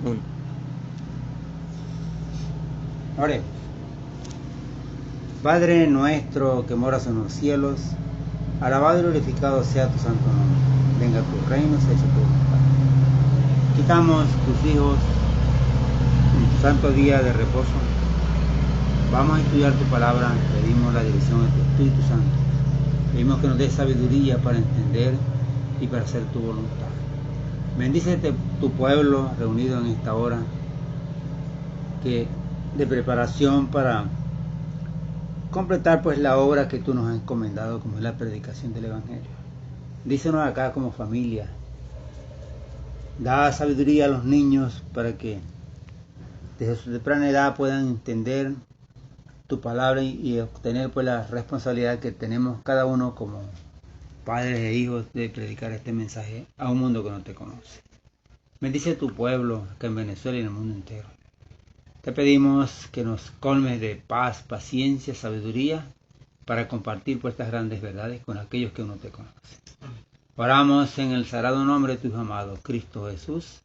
Uno. Oremos. Padre nuestro que moras en los cielos, alabado y glorificado sea tu santo nombre. Venga tu reino, sea hecha tu voluntad. Quitamos tus hijos en tu santo día de reposo. Vamos a estudiar tu palabra, pedimos la dirección de tu Espíritu Santo. Pedimos que nos dé sabiduría para entender y para hacer tu voluntad. Bendícete tu pueblo reunido en esta hora de preparación para completar pues la obra que tú nos has encomendado, como es la predicación del Evangelio. Dícenos acá como familia. Da sabiduría a los niños para que desde su temprana edad puedan entender tu palabra y obtener pues la responsabilidad que tenemos cada uno como padres e hijos de predicar este mensaje a un mundo que no te conoce. Bendice a tu pueblo acá en Venezuela y en el mundo entero. Te pedimos que nos colmes de paz, paciencia, sabiduría para compartir pues estas grandes verdades con aquellos que no te conocen. Oramos en el sagrado nombre de tu Hijo amado, Cristo Jesús.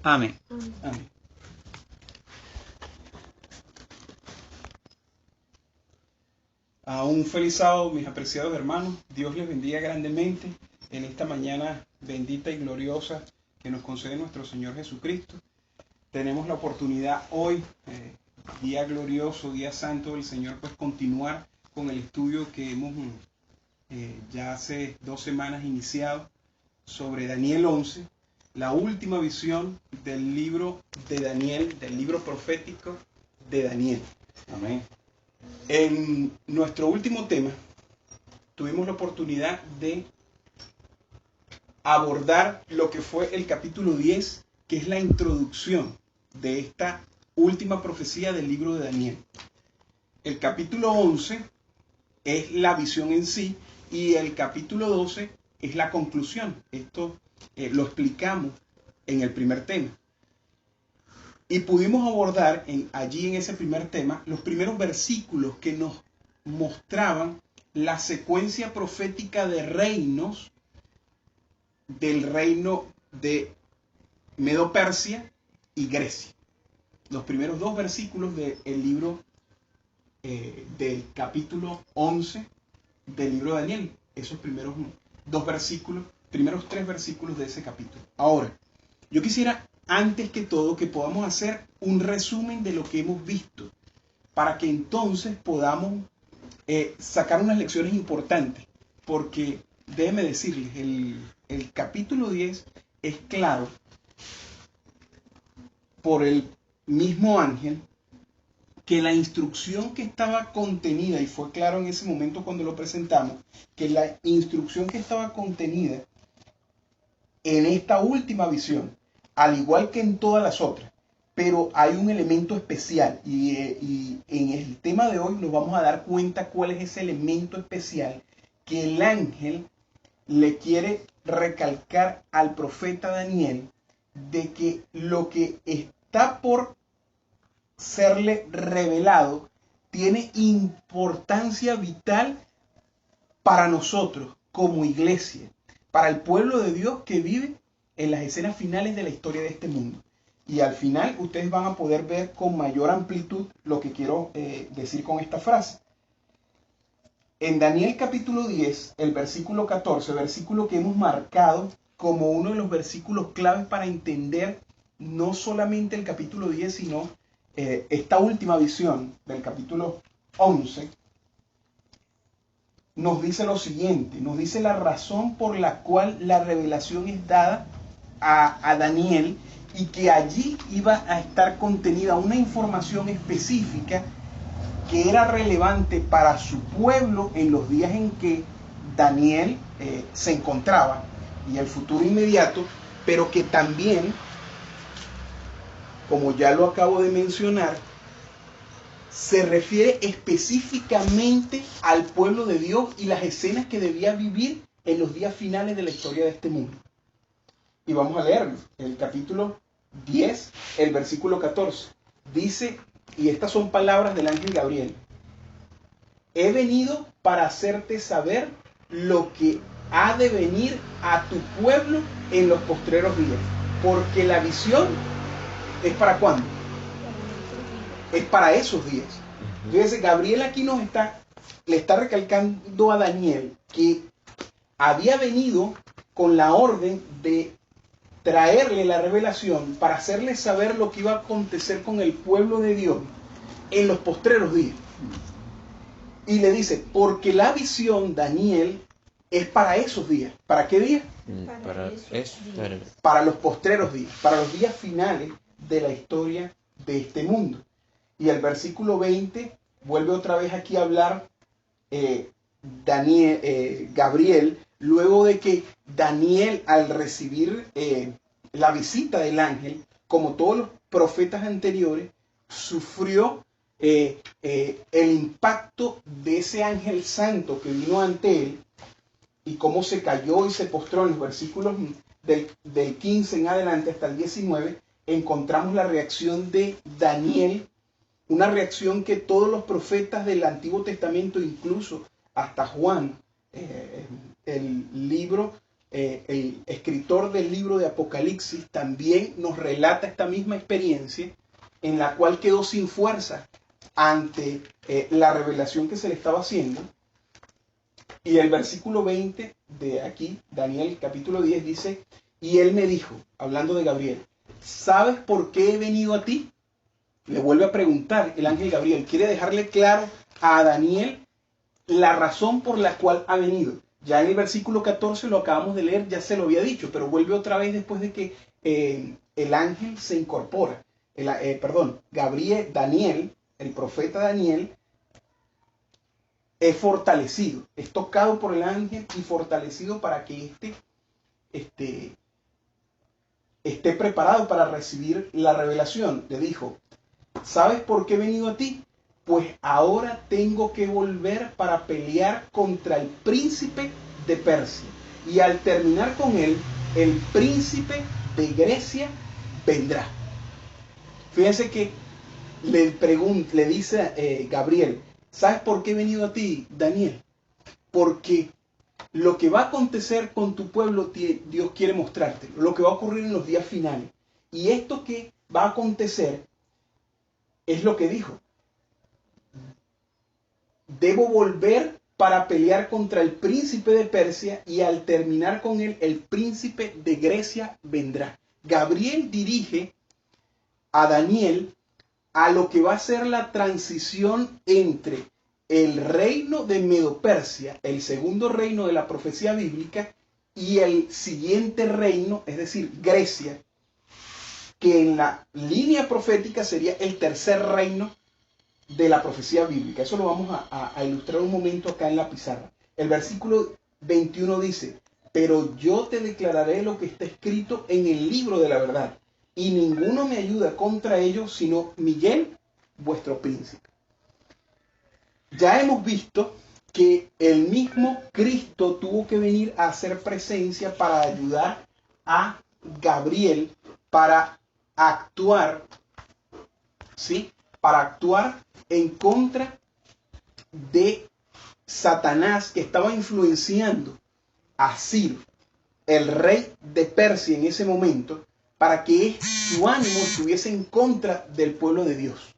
Amén. Amén. Un feliz sábado, mis apreciados hermanos. Dios les bendiga grandemente en esta mañana bendita y gloriosa que nos concede nuestro Señor Jesucristo. Tenemos la oportunidad hoy, día glorioso, día santo del Señor, pues continuar con el estudio que hemos ya hace 2 semanas iniciado sobre Daniel 11, la última visión del libro de Daniel, del libro profético de Daniel. Amén. En nuestro último tema tuvimos la oportunidad de abordar lo que fue el capítulo 10, que es la introducción de esta última profecía del libro de Daniel. El capítulo 11 es la visión en sí y el capítulo 12 es la conclusión. Esto lo explicamos en el primer tema. Y pudimos abordar allí en ese primer tema los primeros versículos que nos mostraban la secuencia profética de reinos del reino de Medo-Persia y Grecia. Los primeros 2 versículos del libro del capítulo 11 del libro de Daniel. Esos primeros 2 versículos, primeros 3 versículos de ese capítulo. Ahora, yo quisiera antes que todo que podamos hacer un resumen de lo que hemos visto para que entonces podamos sacar unas lecciones importantes, porque déjenme decirles, el capítulo 10 es claro por el mismo ángel que la instrucción que estaba contenida, y fue claro en ese momento cuando lo presentamos, que la instrucción que estaba contenida en esta última visión, al igual que en todas las otras, pero hay un elemento especial y en el tema de hoy nos vamos a dar cuenta cuál es ese elemento especial que el ángel le quiere recalcar al profeta Daniel, de que lo que está por serle revelado tiene importancia vital para nosotros como iglesia, para el pueblo de Dios que vive en las escenas finales de la historia de este mundo. Y al final ustedes van a poder ver con mayor amplitud lo que quiero decir con esta frase. En Daniel capítulo 10, el versículo 14, versículo que hemos marcado como uno de los versículos claves para entender no solamente el capítulo 10, sino esta última visión del capítulo 11, nos dice lo siguiente, nos dice la razón por la cual la revelación es dada a Daniel y que allí iba a estar contenida una información específica que era relevante para su pueblo en los días en que Daniel se encontraba y el futuro inmediato, pero que también, como ya lo acabo de mencionar, se refiere específicamente al pueblo de Dios y las escenas que debía vivir en los días finales de la historia de este mundo. Y vamos a leerlo. El capítulo 10, el versículo 14. Dice, y estas son palabras del ángel Gabriel: he venido para hacerte saber lo que ha de venir a tu pueblo en los postreros días, porque la visión ¿Es para cuándo? Es para esos días. Fíjense, Gabriel aquí le está recalcando a Daniel que había venido con la orden de traerle la revelación para hacerle saber lo que iba a acontecer con el pueblo de Dios en los postreros días. Y le dice, porque la visión, Daniel, es para esos días. ¿Para qué días? Para los postreros días, para los días finales de la historia de este mundo. Y el versículo 20 vuelve otra vez aquí a hablar Gabriel, luego de que Daniel, al recibir la visita del ángel, como todos los profetas anteriores, sufrió el impacto de ese ángel santo que vino ante él, y cómo se cayó y se postró. En los versículos del 15 en adelante hasta el 19, encontramos la reacción de Daniel, una reacción que todos los profetas del Antiguo Testamento, incluso hasta Juan, el escritor del libro de Apocalipsis, también nos relata esta misma experiencia, en la cual quedó sin fuerza ante la revelación que se le estaba haciendo. Y el versículo 20 de aquí, Daniel capítulo 10, dice, y él me dijo, hablando de Gabriel, ¿sabes por qué he venido a ti? Le vuelve a preguntar el ángel Gabriel, quiere dejarle claro a Daniel la razón por la cual ha venido. Ya en el versículo 14 lo acabamos de leer, ya se lo había dicho, pero vuelve otra vez después de que el ángel se incorpora. Daniel, el profeta Daniel, es fortalecido, es tocado por el ángel y fortalecido para que esté preparado para recibir la revelación. Le dijo, ¿sabes por qué he venido a ti? Pues ahora tengo que volver para pelear contra el príncipe de Persia. Y al terminar con él, el príncipe de Grecia vendrá. Fíjense que le dice Gabriel, ¿sabes por qué he venido a ti, Daniel? Porque lo que va a acontecer con tu pueblo, Dios quiere mostrarte. Lo que va a ocurrir en los días finales. Y esto que va a acontecer es lo que dijo. Debo volver para pelear contra el príncipe de Persia y al terminar con él, el príncipe de Grecia vendrá. Gabriel dirige a Daniel a lo que va a ser la transición entre el reino de Medo-Persia, el segundo reino de la profecía bíblica, y el siguiente reino, es decir, Grecia, que en la línea profética sería el tercer reino de la profecía bíblica. Eso lo vamos a ilustrar un momento acá en la pizarra. El versículo 21 dice, pero yo te declararé lo que está escrito en el libro de la verdad, y ninguno me ayuda contra ellos, sino Miguel, vuestro príncipe. Ya hemos visto que el mismo Cristo tuvo que venir a hacer presencia para ayudar a Gabriel para actuar, ¿sí? Para actuar en contra de Satanás, que estaba influenciando a Ciro, el rey de Persia en ese momento, para que su ánimo estuviese en contra del pueblo de Dios.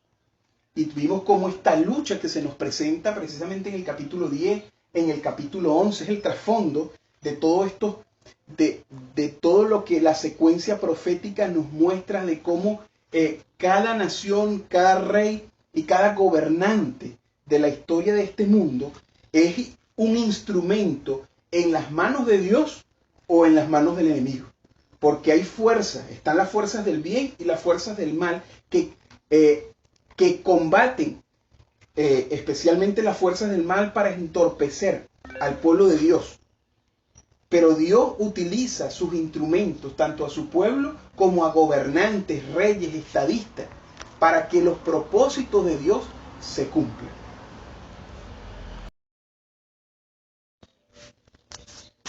Y vimos cómo esta lucha que se nos presenta precisamente en el capítulo 10, en el capítulo 11, es el trasfondo de todo esto, de todo lo que la secuencia profética nos muestra de cómo cada nación, cada rey y cada gobernante de la historia de este mundo es un instrumento en las manos de Dios o en las manos del enemigo. Porque hay fuerzas, están las fuerzas del bien y las fuerzas del mal que combaten, especialmente las fuerzas del mal, para entorpecer al pueblo de Dios. Pero Dios utiliza sus instrumentos, tanto a su pueblo como a gobernantes, reyes, estadistas, para que los propósitos de Dios se cumplan.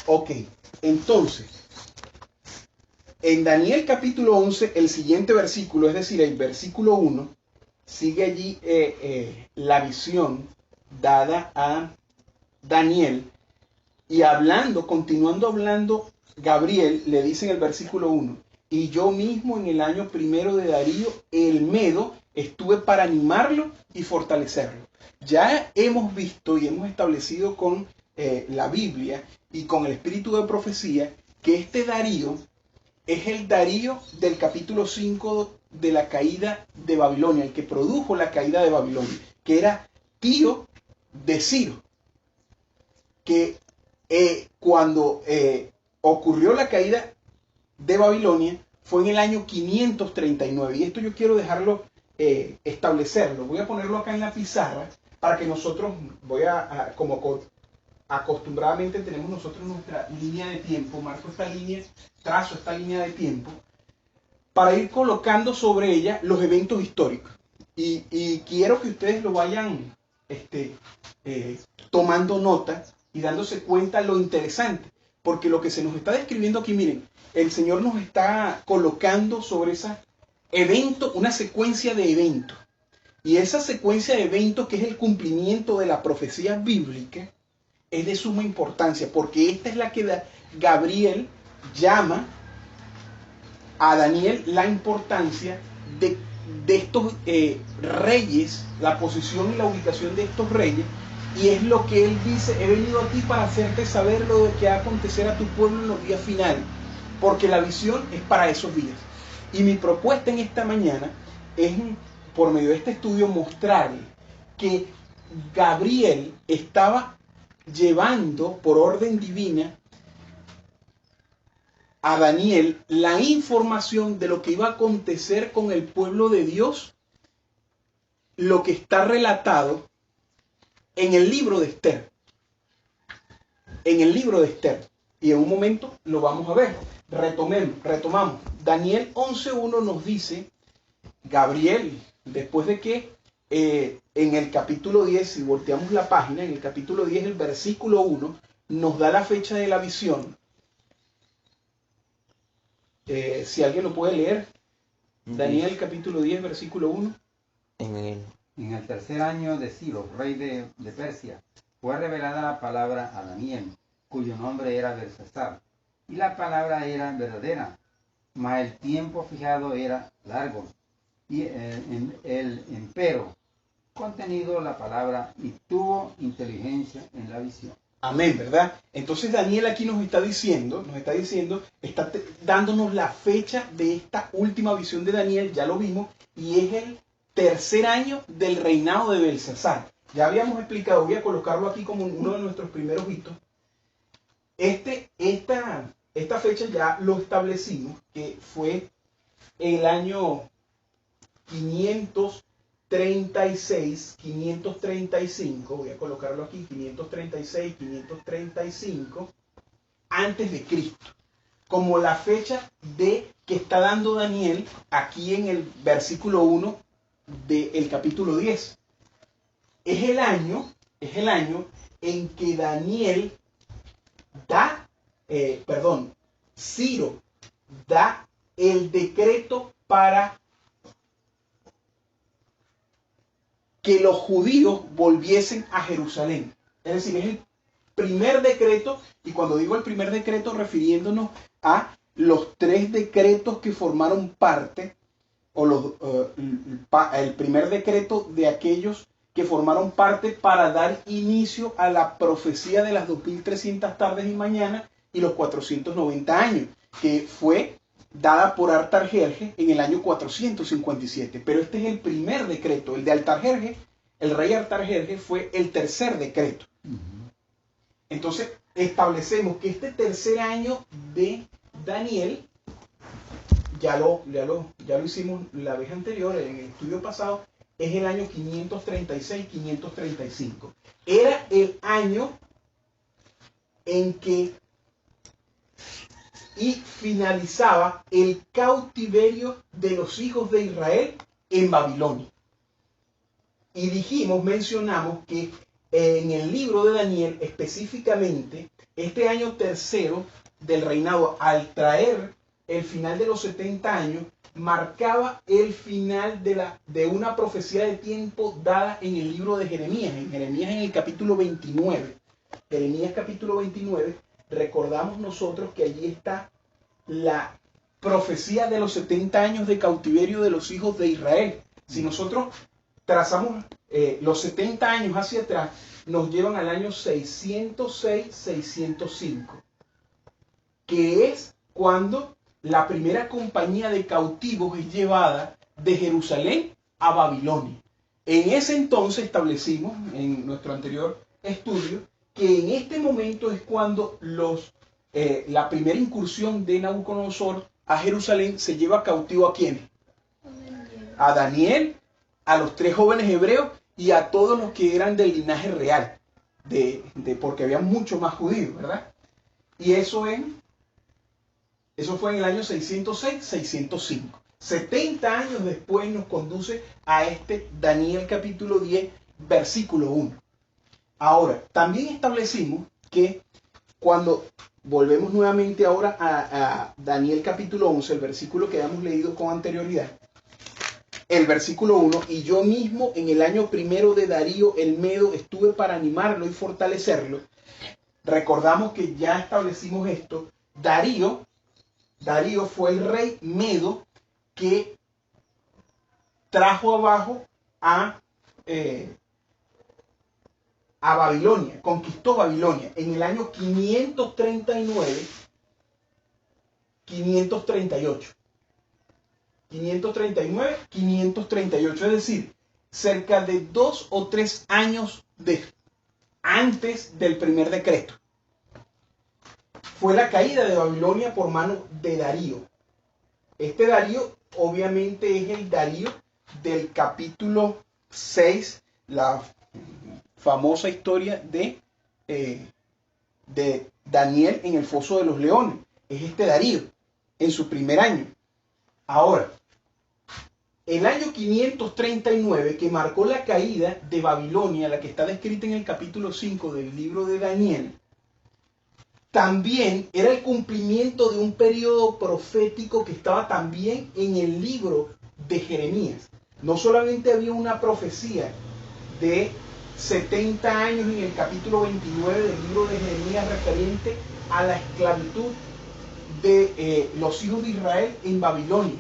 Ok, entonces, en Daniel capítulo 11, el siguiente versículo, es decir, el versículo 1, sigue allí la visión dada a Daniel, y continuando hablando, Gabriel le dice en el versículo 1, y yo mismo en el año primero de Darío el Medo estuve para animarlo y fortalecerlo. Ya hemos visto y hemos establecido con la Biblia y con el espíritu de profecía que este Darío es el Darío del capítulo 5 de la caída de Babilonia, el que produjo la caída de Babilonia, que era tío de Ciro, que cuando ocurrió la caída de Babilonia fue en el año 539. Y esto yo quiero dejarlo, establecerlo. Voy a ponerlo acá en la pizarra para que nosotros, como acostumbradamente tenemos nosotros nuestra línea de tiempo, marco esta línea, trazo esta línea de tiempo, para ir colocando sobre ella los eventos históricos. Y quiero que ustedes lo vayan tomando nota y dándose cuenta lo interesante, porque lo que se nos está describiendo aquí, miren, el Señor nos está colocando sobre ese evento, una secuencia de eventos. Y esa secuencia de eventos, que es el cumplimiento de la profecía bíblica, es de suma importancia, porque esta es la que Gabriel llama a Daniel la importancia de estos reyes, la posición y la ubicación de estos reyes, y es lo que él dice: he venido a ti para hacerte saber lo que va a acontecer a tu pueblo en los días finales, porque la visión es para esos días. Y mi propuesta en esta mañana es, por medio de este estudio, mostrarle que Gabriel estaba llevando por orden divina a Daniel la información de lo que iba a acontecer con el pueblo de Dios, lo que está relatado en el libro de Esther. En el libro de Esther. Y en un momento lo vamos a ver. Retomamos. Daniel 11.1 nos dice, Gabriel, después de que en el capítulo 10, si volteamos la página, en el capítulo 10, el versículo 1, nos da la fecha de la visión. Si alguien lo puede leer, Daniel capítulo 10, versículo 1. En el tercer año de Ciro, rey de Persia, fue revelada la palabra a Daniel, cuyo nombre era Belsasar, y la palabra era verdadera, mas el tiempo fijado era largo, y el empero contenido la palabra, y tuvo inteligencia en la visión. Amén, ¿verdad? Entonces Daniel aquí nos está diciendo, está dándonos la fecha de esta última visión de Daniel, ya lo vimos, y es el tercer año del reinado de Belsasar. Ya habíamos explicado, voy a colocarlo aquí como uno de nuestros primeros hitos. Esta fecha ya lo establecimos, que fue el año 536, 535, voy a colocarlo aquí, 536, 535, antes de Cristo, como la fecha de que está dando Daniel aquí en el versículo 1 del capítulo 10. Es el año en que Daniel Ciro da el decreto para que los judíos volviesen a Jerusalén. Es decir, es el primer decreto, y cuando digo el primer decreto, refiriéndonos a los 3 decretos que formaron parte, o el primer decreto de aquellos que formaron parte para dar inicio a la profecía de las 2300 tardes y mañanas y los 490 años, que fue dada por Artajerjes en el año 457. Pero este es el primer decreto. El de Artajerjes, el rey Artajerjes, fue el tercer decreto. Entonces establecemos que este tercer año de Daniel, ya lo hicimos la vez anterior, en el estudio pasado, es el año 536-535. Era el año en que finalizaba el cautiverio de los hijos de Israel en Babilonia. Y mencionamos que en el libro de Daniel, específicamente, este año tercero del reinado, al traer el final de los 70 años, marcaba el final de una profecía de tiempo dada en el libro de Jeremías. En Jeremías, en el capítulo 29. Jeremías capítulo 29, recordamos nosotros que allí está profecía de los 70 años de cautiverio de los hijos de Israel. Si nosotros trazamos los 70 años hacia atrás, nos llevan al año 606-605, que es cuando la primera compañía de cautivos es llevada de Jerusalén a Babilonia. En ese entonces establecimos, en nuestro anterior estudio, que en este momento es cuando la primera incursión de Nabucodonosor a Jerusalén se lleva cautivo ¿a quiénes? A Daniel, a los 3 jóvenes hebreos y a todos los que eran del linaje real, porque había muchos más judíos, ¿verdad? Y eso fue en el año 606-605. 70 años después nos conduce a este Daniel capítulo 10, versículo 1. Ahora, también establecimos que cuando volvemos nuevamente ahora a Daniel capítulo 11, el versículo que habíamos leído con anterioridad, el versículo 1, y yo mismo en el año primero de Darío el Medo estuve para animarlo y fortalecerlo. Recordamos que ya establecimos esto. Darío fue el rey Medo que trajo abajo a Babilonia, conquistó Babilonia en el año 539, 538. 539, 538, es decir, cerca de 2 o 3 años antes del primer decreto. Fue la caída de Babilonia por mano de Darío. Este Darío obviamente es el Darío del capítulo 6, la famosa historia de Daniel en el foso de los leones. Es este Darío en su primer año. Ahora, el año 539, que marcó la caída de Babilonia, la que está descrita en el capítulo 5 del libro de Daniel, también era el cumplimiento de un periodo profético que estaba también en el libro de Jeremías. No solamente había una profecía de 70 años en el capítulo 29 del libro de Jeremías referente a la esclavitud de los hijos de Israel en Babilonia,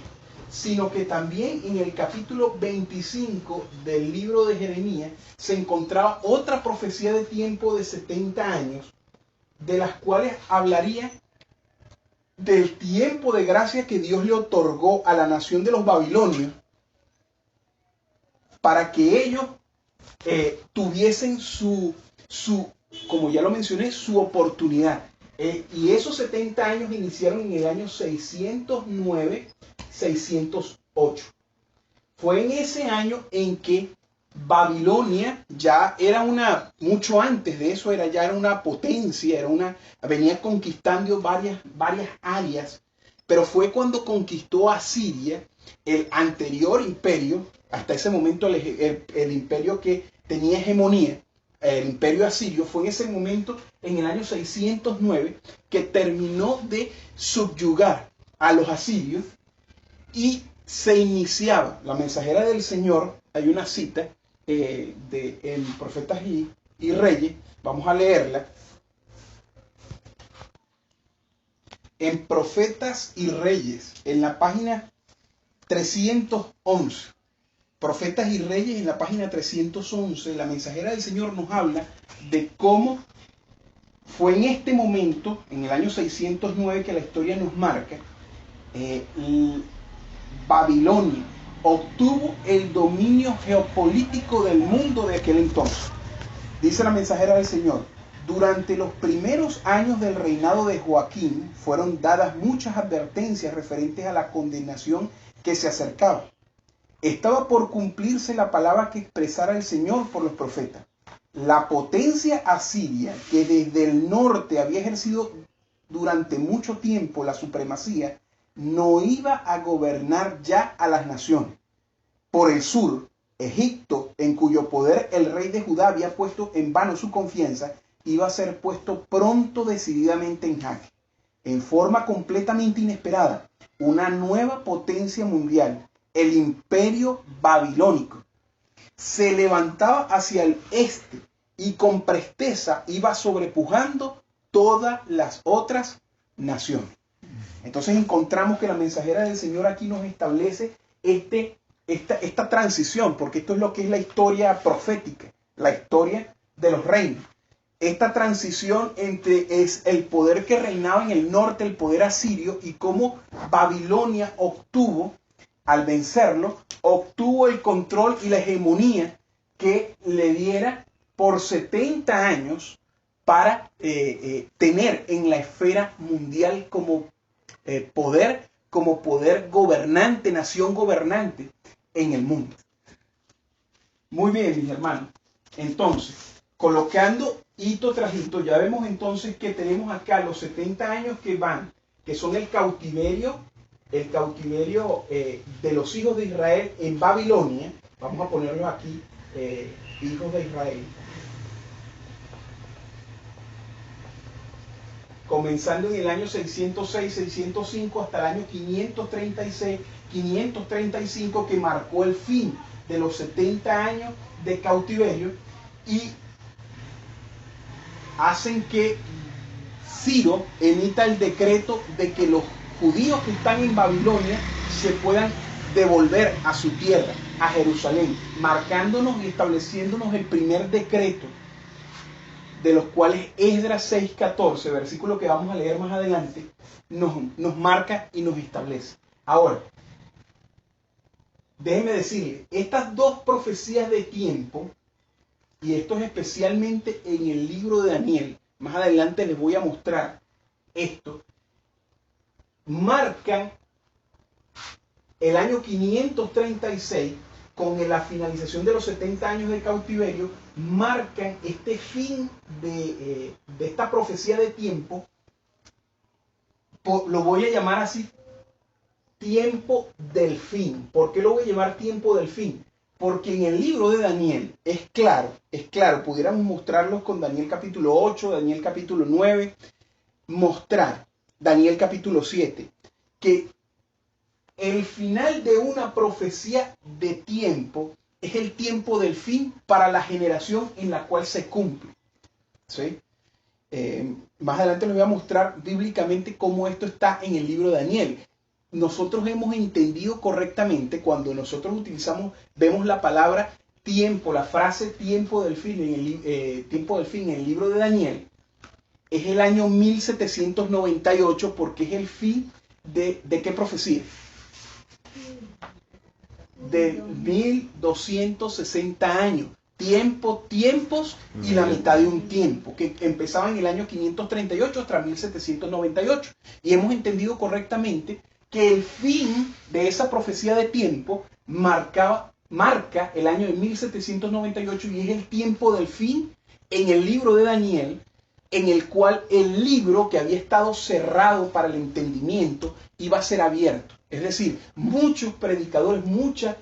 sino que también en el capítulo 25 del libro de Jeremías se encontraba otra profecía de tiempo de 70 años, de las cuales hablaría del tiempo de gracia que Dios le otorgó a la nación de los babilonios para que ellos tuviesen como ya lo mencioné, su oportunidad. Y esos 70 años iniciaron en el año 609-608. Fue en ese año en que Babilonia ya era mucho antes de eso, ya era una potencia, venía conquistando varias áreas, pero fue cuando conquistó a Siria, el anterior imperio, hasta ese momento el imperio que tenía hegemonía, el imperio asirio, fue en ese momento, en el año 609, que terminó de subyugar a los asirios y se iniciaba la mensajera del Señor. Hay una cita en Profetas y Reyes, vamos a leerla. En Profetas y Reyes, en la página 311. Profetas y Reyes, en la página 311, la mensajera del Señor nos habla de cómo fue en este momento, en el año 609, que la historia nos marca, Babilonia obtuvo el dominio geopolítico del mundo de aquel entonces. Dice la mensajera del Señor: durante los primeros años del reinado de Joaquín fueron dadas muchas advertencias referentes a la condenación que se acercaba. Estaba por cumplirse la palabra que expresara el Señor por los profetas. La potencia asiria, que desde el norte había ejercido durante mucho tiempo la supremacía, no iba a gobernar ya a las naciones. Por el sur, Egipto, en cuyo poder el rey de Judá había puesto en vano su confianza, iba a ser puesto pronto decididamente en jaque. En forma completamente inesperada, una nueva potencia mundial, el imperio babilónico, se levantaba hacia el este y con presteza iba sobrepujando todas las otras naciones. Entonces encontramos que la mensajera del Señor aquí nos establece esta transición, porque esto es lo que es la historia profética, la historia de los reinos. Esta transición es el poder que reinaba en el norte, el poder asirio, y cómo Babilonia obtuvo, al vencerlo, obtuvo el control y la hegemonía que le diera por 70 años para tener en la esfera mundial como poder gobernante, nación gobernante en el mundo. Muy bien, mis hermanos. Entonces, colocando hito tras hito, ya vemos entonces que tenemos acá los 70 años que son el cautiverio de los hijos de Israel en Babilonia. Vamos a ponerlos aquí, hijos de Israel. Comenzando en el año 606-605 hasta el año 536-535, que marcó el fin de los 70 años de cautiverio, y hacen que Ciro emita el decreto de que los judíos que están en Babilonia se puedan devolver a su tierra, a Jerusalén, marcándonos y estableciéndonos el primer decreto, de los cuales Esdras 6:14, versículo que vamos a leer más adelante, nos marca y nos establece. Ahora, déjenme decirles, estas dos profecías de tiempo, y esto es especialmente en el libro de Daniel, más adelante les voy a mostrar esto, marcan el año 536 con la finalización de los 70 años de cautiverio, marcan este fin de esta profecía de tiempo. Lo voy a llamar así, tiempo del fin. ¿Por qué lo voy a llamar tiempo del fin? Porque en el libro de Daniel es claro, pudiéramos mostrarlos con Daniel capítulo 8, Daniel capítulo 9, mostrar Daniel capítulo 7, que el final de una profecía de tiempo es el tiempo del fin para la generación en la cual se cumple. ¿Sí? Más adelante les voy a mostrar bíblicamente cómo esto está en el libro de Daniel. Nosotros hemos entendido correctamente cuando nosotros vemos la palabra tiempo, la frase tiempo del fin en el libro de Daniel, es el año 1798, porque es el fin de ¿qué profecía? De 1260 años. Tiempos y la mitad de un tiempo, que empezaba en el año 538 hasta 1798. Y hemos entendido correctamente que el fin de esa profecía de tiempo marca el año de 1798, y es el tiempo del fin en el libro de Daniel, en el cual el libro que había estado cerrado para el entendimiento iba a ser abierto. Es decir, muchos predicadores, muchos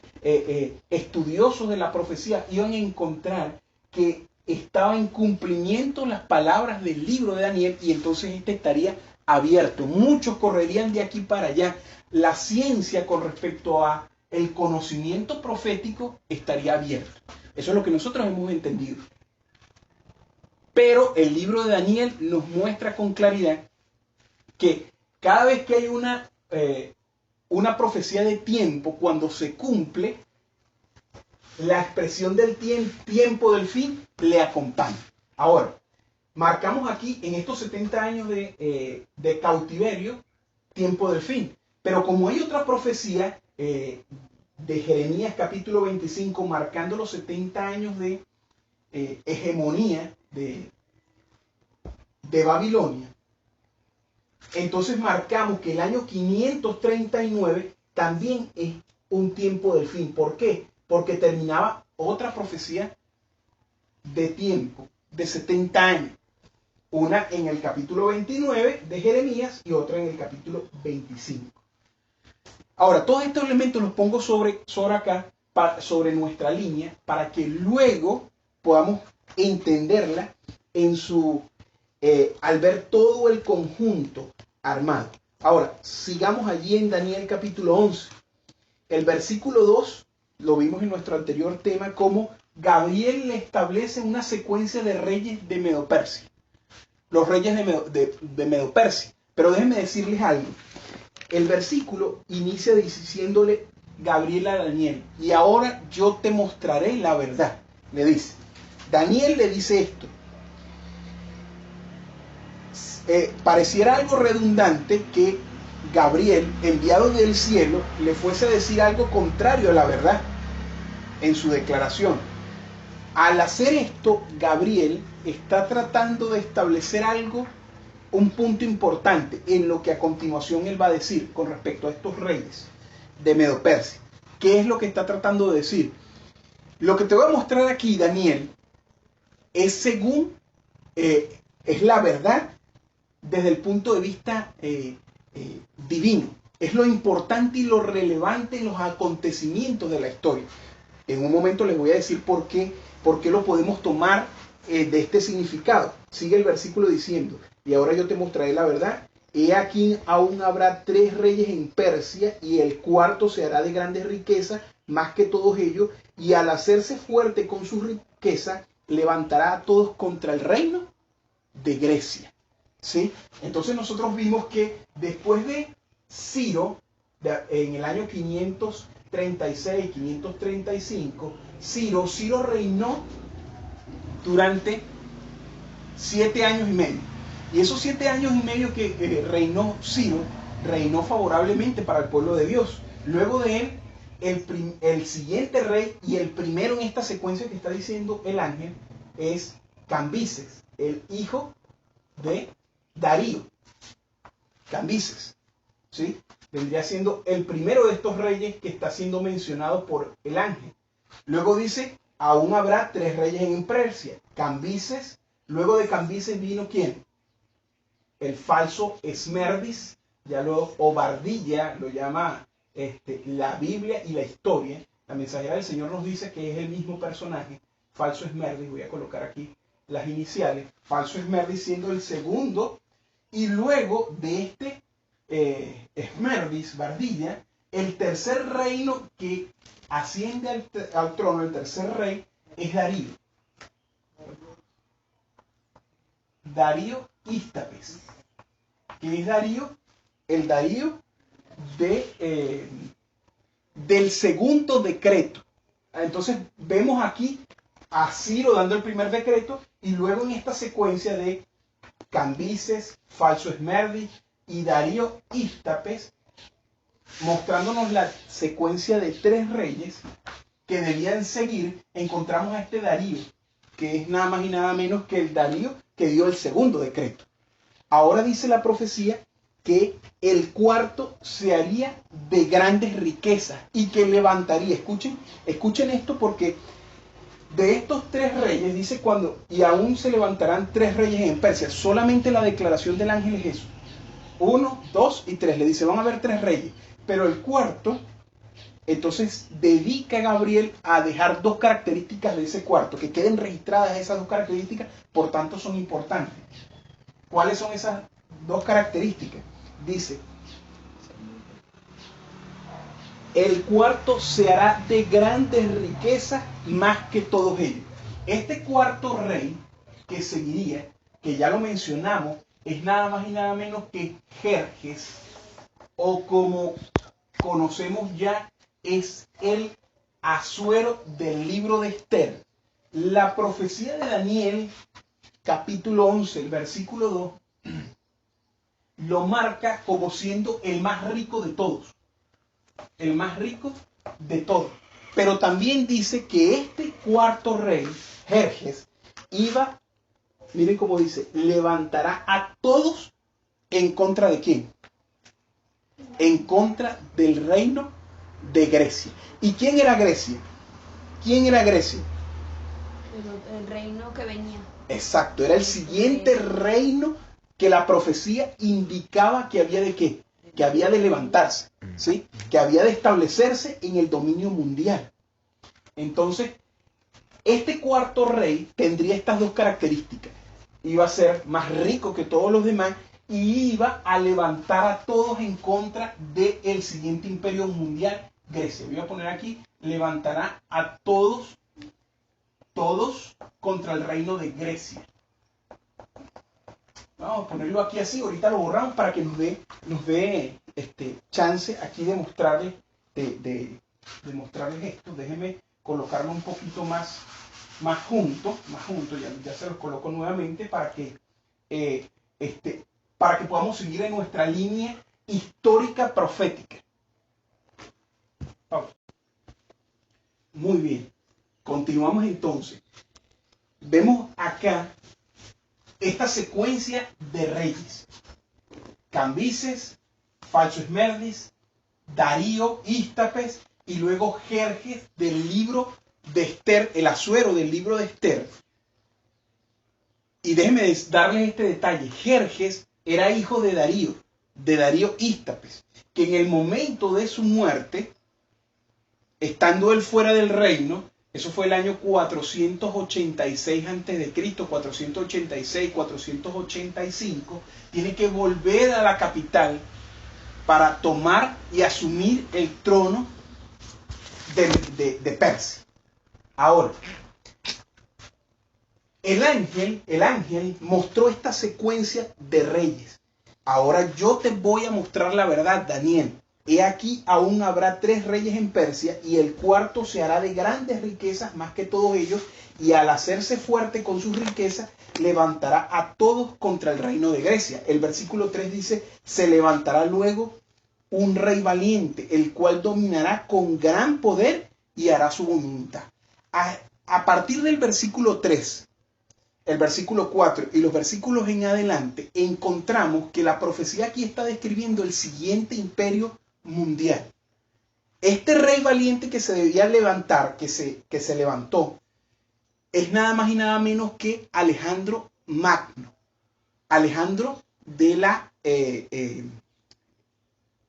estudiosos de la profecía iban a encontrar que estaba en cumplimiento las palabras del libro de Daniel, y entonces este estaría abierto. Muchos correrían de aquí para allá. La ciencia con respecto a el conocimiento profético estaría abierto. Eso es lo que nosotros hemos entendido. Pero el libro de Daniel nos muestra con claridad que cada vez que hay una profecía de tiempo, cuando se cumple, la expresión del tiempo del fin le acompaña. Ahora, marcamos aquí en estos 70 años de cautiverio, tiempo del fin. Pero como hay otra profecía de Jeremías capítulo 25, marcando los 70 años de hegemonía de Babilonia, entonces marcamos que el año 539 también es un tiempo del fin. ¿Por qué? Porque terminaba otra profecía de tiempo de 70 años. Una en el capítulo 29 de Jeremías y otra en el capítulo 25. Ahora, todos estos elementos los pongo sobre nuestra línea, para que luego podamos entenderla al ver todo el conjunto armado. Ahora, sigamos allí en Daniel capítulo 11. El versículo 2, lo vimos en nuestro anterior tema, como Gabriel le establece una secuencia de reyes de Medo-Persia. Los reyes de Medo-Persia. Pero déjenme decirles algo. El versículo inicia diciéndole Gabriel a Daniel, y ahora yo te mostraré la verdad, le dice. Daniel le dice esto. Pareciera algo redundante que Gabriel, enviado del cielo, le fuese a decir algo contrario a la verdad en su declaración. Al hacer esto, Gabriel está tratando de establecer algo, un punto importante en lo que a continuación él va a decir con respecto a estos reyes de Medo-Persia. ¿Qué es lo que está tratando de decir? Lo que te voy a mostrar aquí, Daniel, es según, es la verdad desde el punto de vista divino. Es lo importante y lo relevante en los acontecimientos de la historia. En un momento les voy a decir por qué lo podemos tomar de este significado. Sigue el versículo diciendo, y ahora yo te mostraré la verdad. He aquí aún habrá 3 reyes en Persia, y el cuarto se hará de grandes riquezas, más que todos ellos, y al hacerse fuerte con su riqueza, levantará a todos contra el reino de Grecia. ¿Sí? Entonces nosotros vimos que después de Ciro, en el año 536, 535, Ciro reinó durante 7 años y medio. Y esos 7 años y medio que reinó Ciro, reinó favorablemente para el pueblo de Dios. Luego de él, el siguiente rey y el primero en esta secuencia que está diciendo el ángel es Cambises, el hijo de Darío. Cambises, ¿sí? Vendría siendo el primero de estos reyes que está siendo mencionado por el ángel. Luego dice, aún habrá 3 reyes en Persia. Cambises, luego de Cambises vino ¿quién? El falso Esmerdis, ya lo Obardilla lo llama la Biblia y la historia. La mensajera del Señor nos dice que es el mismo personaje, falso Esmerdis. Voy a colocar aquí las iniciales. Falso Esmerdis siendo el segundo, y luego de este Esmerdis, Bardilla, el tercer reino que asciende al trono, el tercer rey, es Darío. Darío Ístapes. ¿Qué es Darío? El Darío del segundo decreto. Entonces vemos aquí a Ciro dando el primer decreto, y luego en esta secuencia de Cambises, falso Esmerdis y Darío Ístapes, mostrándonos la secuencia de 3 reyes que debían seguir, encontramos a este Darío, que es nada más y nada menos que el Darío que dio el segundo decreto. Ahora dice la profecía que el cuarto se haría de grandes riquezas y que levantaría. Escuchen esto, porque de estos 3 reyes, dice y aún se levantarán 3 reyes en Persia. Solamente la declaración del ángel es eso. 1, 2 y 3. Le dice, van a haber 3 reyes. Pero el cuarto, entonces dedica a Gabriel a dejar 2 características de ese cuarto, que queden registradas esas 2 características, por tanto son importantes. ¿Cuáles son esas 2 características? Dice, el cuarto se hará de grandes riquezas más que todos ellos. Este cuarto rey que seguiría, que ya lo mencionamos, es nada más y nada menos que Jerjes, o como conocemos ya, es el Asuero del libro de Esther. La profecía de Daniel, capítulo 11, el versículo 2, lo marca como siendo el más rico de todos. El más rico de todos. Pero también dice que este cuarto rey, Jerjes, miren cómo dice, levantará a todos en contra de ¿quién? En contra del reino de Grecia. ¿Y quién era Grecia? ¿Quién era Grecia? El reino que venía. Exacto, era el siguiente reino que la profecía indicaba que había de qué, que había de levantarse, ¿sí? Que había de establecerse en el dominio mundial. Entonces, este cuarto rey tendría estas 2 características. Iba a ser más rico que todos los demás y iba a levantar a todos en contra del siguiente imperio mundial, Grecia. Voy a poner aquí, levantará a todos contra el reino de Grecia. Vamos a ponerlo aquí así, ahorita lo borramos para que nos dé chance aquí de mostrarles, de mostrarles esto. Déjenme colocarlo un poquito más junto, ya se los coloco nuevamente para que podamos seguir en nuestra línea histórica profética. Pausa. Muy bien, continuamos entonces. Vemos acá esta secuencia de reyes: Cambises, Falso Esmerdis, Darío, Ístapes y luego Jerjes del libro de Esther, el Asuero del libro de Esther. Y déjenme darles este detalle: Jerjes era hijo de Darío Ístapes, que en el momento de su muerte, estando él fuera del reino, eso fue el año 486 a.C., 486, 485, tiene que volver a la capital para tomar y asumir el trono de Persia. Ahora, el ángel mostró esta secuencia de reyes. Ahora yo te voy a mostrar la verdad, Daniel. He aquí, aún habrá 3 reyes en Persia, y el cuarto se hará de grandes riquezas más que todos ellos, y al hacerse fuerte con sus riquezas, levantará a todos contra el reino de Grecia. El versículo 3 dice: se levantará luego un rey valiente, el cual dominará con gran poder y hará su voluntad. A partir del versículo 3, el versículo 4 y los versículos en adelante, encontramos que la profecía aquí está describiendo el siguiente imperio mundial. Este rey valiente que se debía levantar, que se levantó, es nada más y nada menos que Alejandro Magno. Alejandro de la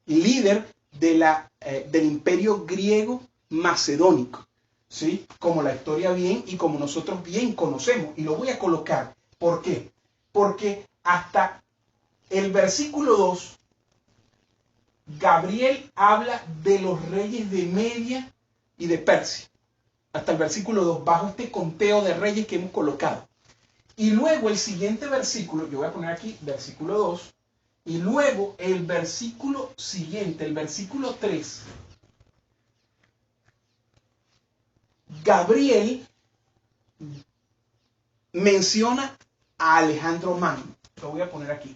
líder del imperio griego macedónico, ¿sí? Como la historia bien y como nosotros bien conocemos. Y lo voy a colocar. ¿Por qué? Porque hasta el versículo 2, Gabriel habla de los reyes de Media y de Persia. Hasta el versículo 2, bajo este conteo de reyes que hemos colocado. Y luego el siguiente versículo, yo voy a poner aquí versículo 2, y luego el versículo siguiente, el versículo 3, Gabriel menciona a Alejandro Magno. Lo voy a poner aquí.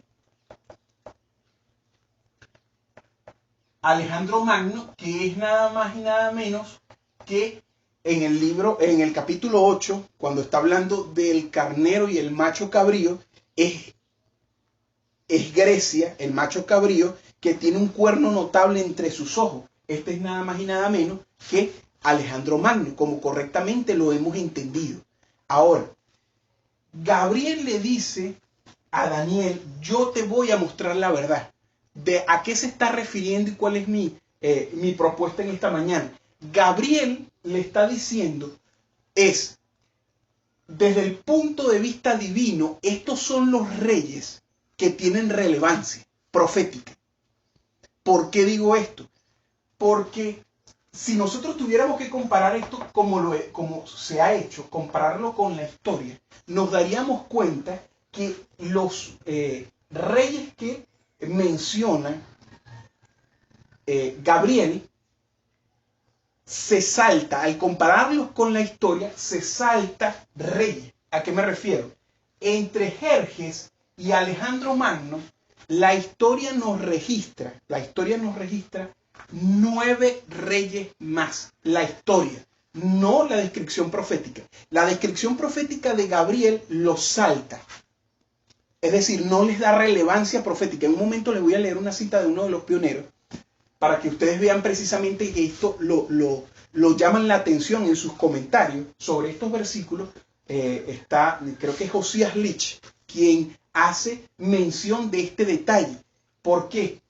Alejandro Magno, que es nada más y nada menos que en el capítulo 8, cuando está hablando del carnero y el macho cabrío, es Grecia, el macho cabrío, que tiene un cuerno notable entre sus ojos. Este es nada más y nada menos que Alejandro Magno, como correctamente lo hemos entendido. Ahora, Gabriel le dice a Daniel: yo te voy a mostrar la verdad. ¿De a qué se está refiriendo y cuál es mi propuesta en esta mañana? Gabriel le está diciendo, desde el punto de vista divino, estos son los reyes que tienen relevancia profética. ¿Por qué digo esto? Porque si nosotros tuviéramos que comparar esto como se ha hecho, compararlo con la historia, nos daríamos cuenta que los reyes que menciona Gabriel, se salta, al compararlos con la historia, se salta reyes. ¿A qué me refiero? Entre Jerjes y Alejandro Magno, la historia nos registra 9 reyes más. La historia, no la descripción profética. La descripción profética de Gabriel los salta. Es decir, no les da relevancia profética. En un momento les voy a leer una cita de uno de los pioneros para que ustedes vean precisamente que esto lo llaman la atención en sus comentarios sobre estos versículos. Creo que es Josías Lich quien hace mención de este detalle. ¿Por qué?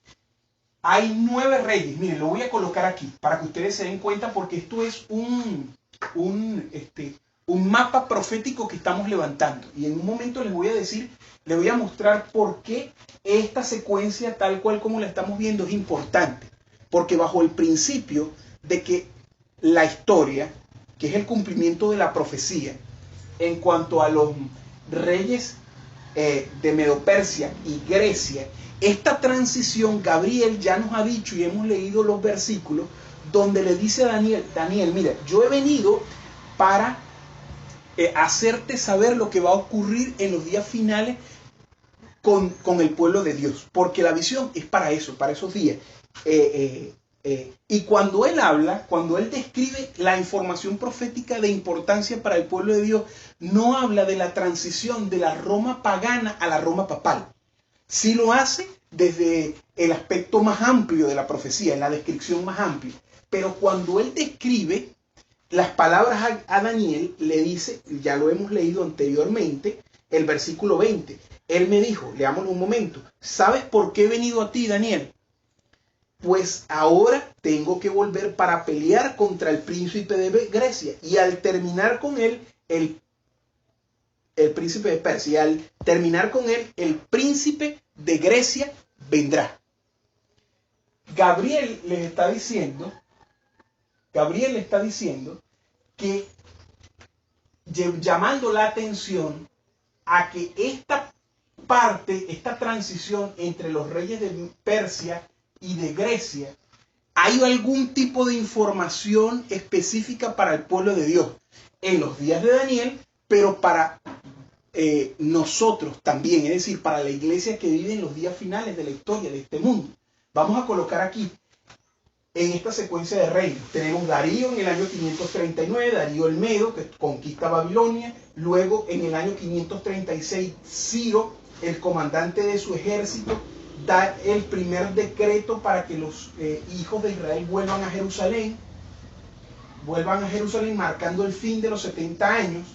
Hay 9 reyes. Miren, lo voy a colocar aquí para que ustedes se den cuenta, porque esto es un mapa profético que estamos levantando. Y en un momento les voy a mostrar por qué esta secuencia, tal cual como la estamos viendo, es importante. Porque bajo el principio de que la historia, que es el cumplimiento de la profecía, en cuanto a los reyes de Medo-Persia y Grecia, esta transición, Gabriel ya nos ha dicho y hemos leído los versículos donde le dice a Daniel, mira, yo he venido para hacerte saber lo que va a ocurrir en los días finales con el pueblo de Dios, porque la visión es para eso, para esos días. Y cuando él habla, cuando él describe la información profética de importancia para el pueblo de Dios, no habla de la transición de la Roma pagana a la Roma papal. Sí lo hace desde el aspecto más amplio de la profecía, en la descripción más amplia. Pero cuando él describe las palabras a Daniel, le dice, ya lo hemos leído anteriormente, el versículo 20. Él me dijo, leámoslo un momento, ¿sabes por qué he venido a ti, Daniel? Pues ahora tengo que volver para pelear contra el príncipe de Grecia. Y al terminar con él, el príncipe de Persia, y al terminar con él, el príncipe de Grecia vendrá. Gabriel le está diciendo que, llamando la atención a que esta parte, esta transición entre los reyes de Persia y de Grecia, hay algún tipo de información específica para el pueblo de Dios en los días de Daniel, pero para nosotros también, es decir, para la iglesia que vive en los días finales de la historia de este mundo. Vamos a colocar aquí, en esta secuencia de reinos, tenemos Darío en el año 539, Darío el Medo, que conquista Babilonia. Luego, en el año 536, Ciro, el comandante de su ejército, da el primer decreto para que los hijos de Israel vuelvan a Jerusalén, marcando el fin de los 70 años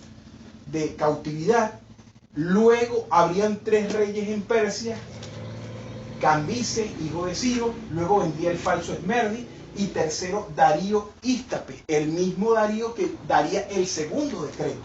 de cautividad. Luego habrían 3 reyes en Persia, Cambice, hijo de Ciro, luego vendría el falso Esmerdi, y tercero Darío Ístape, el mismo Darío que daría el segundo decreto.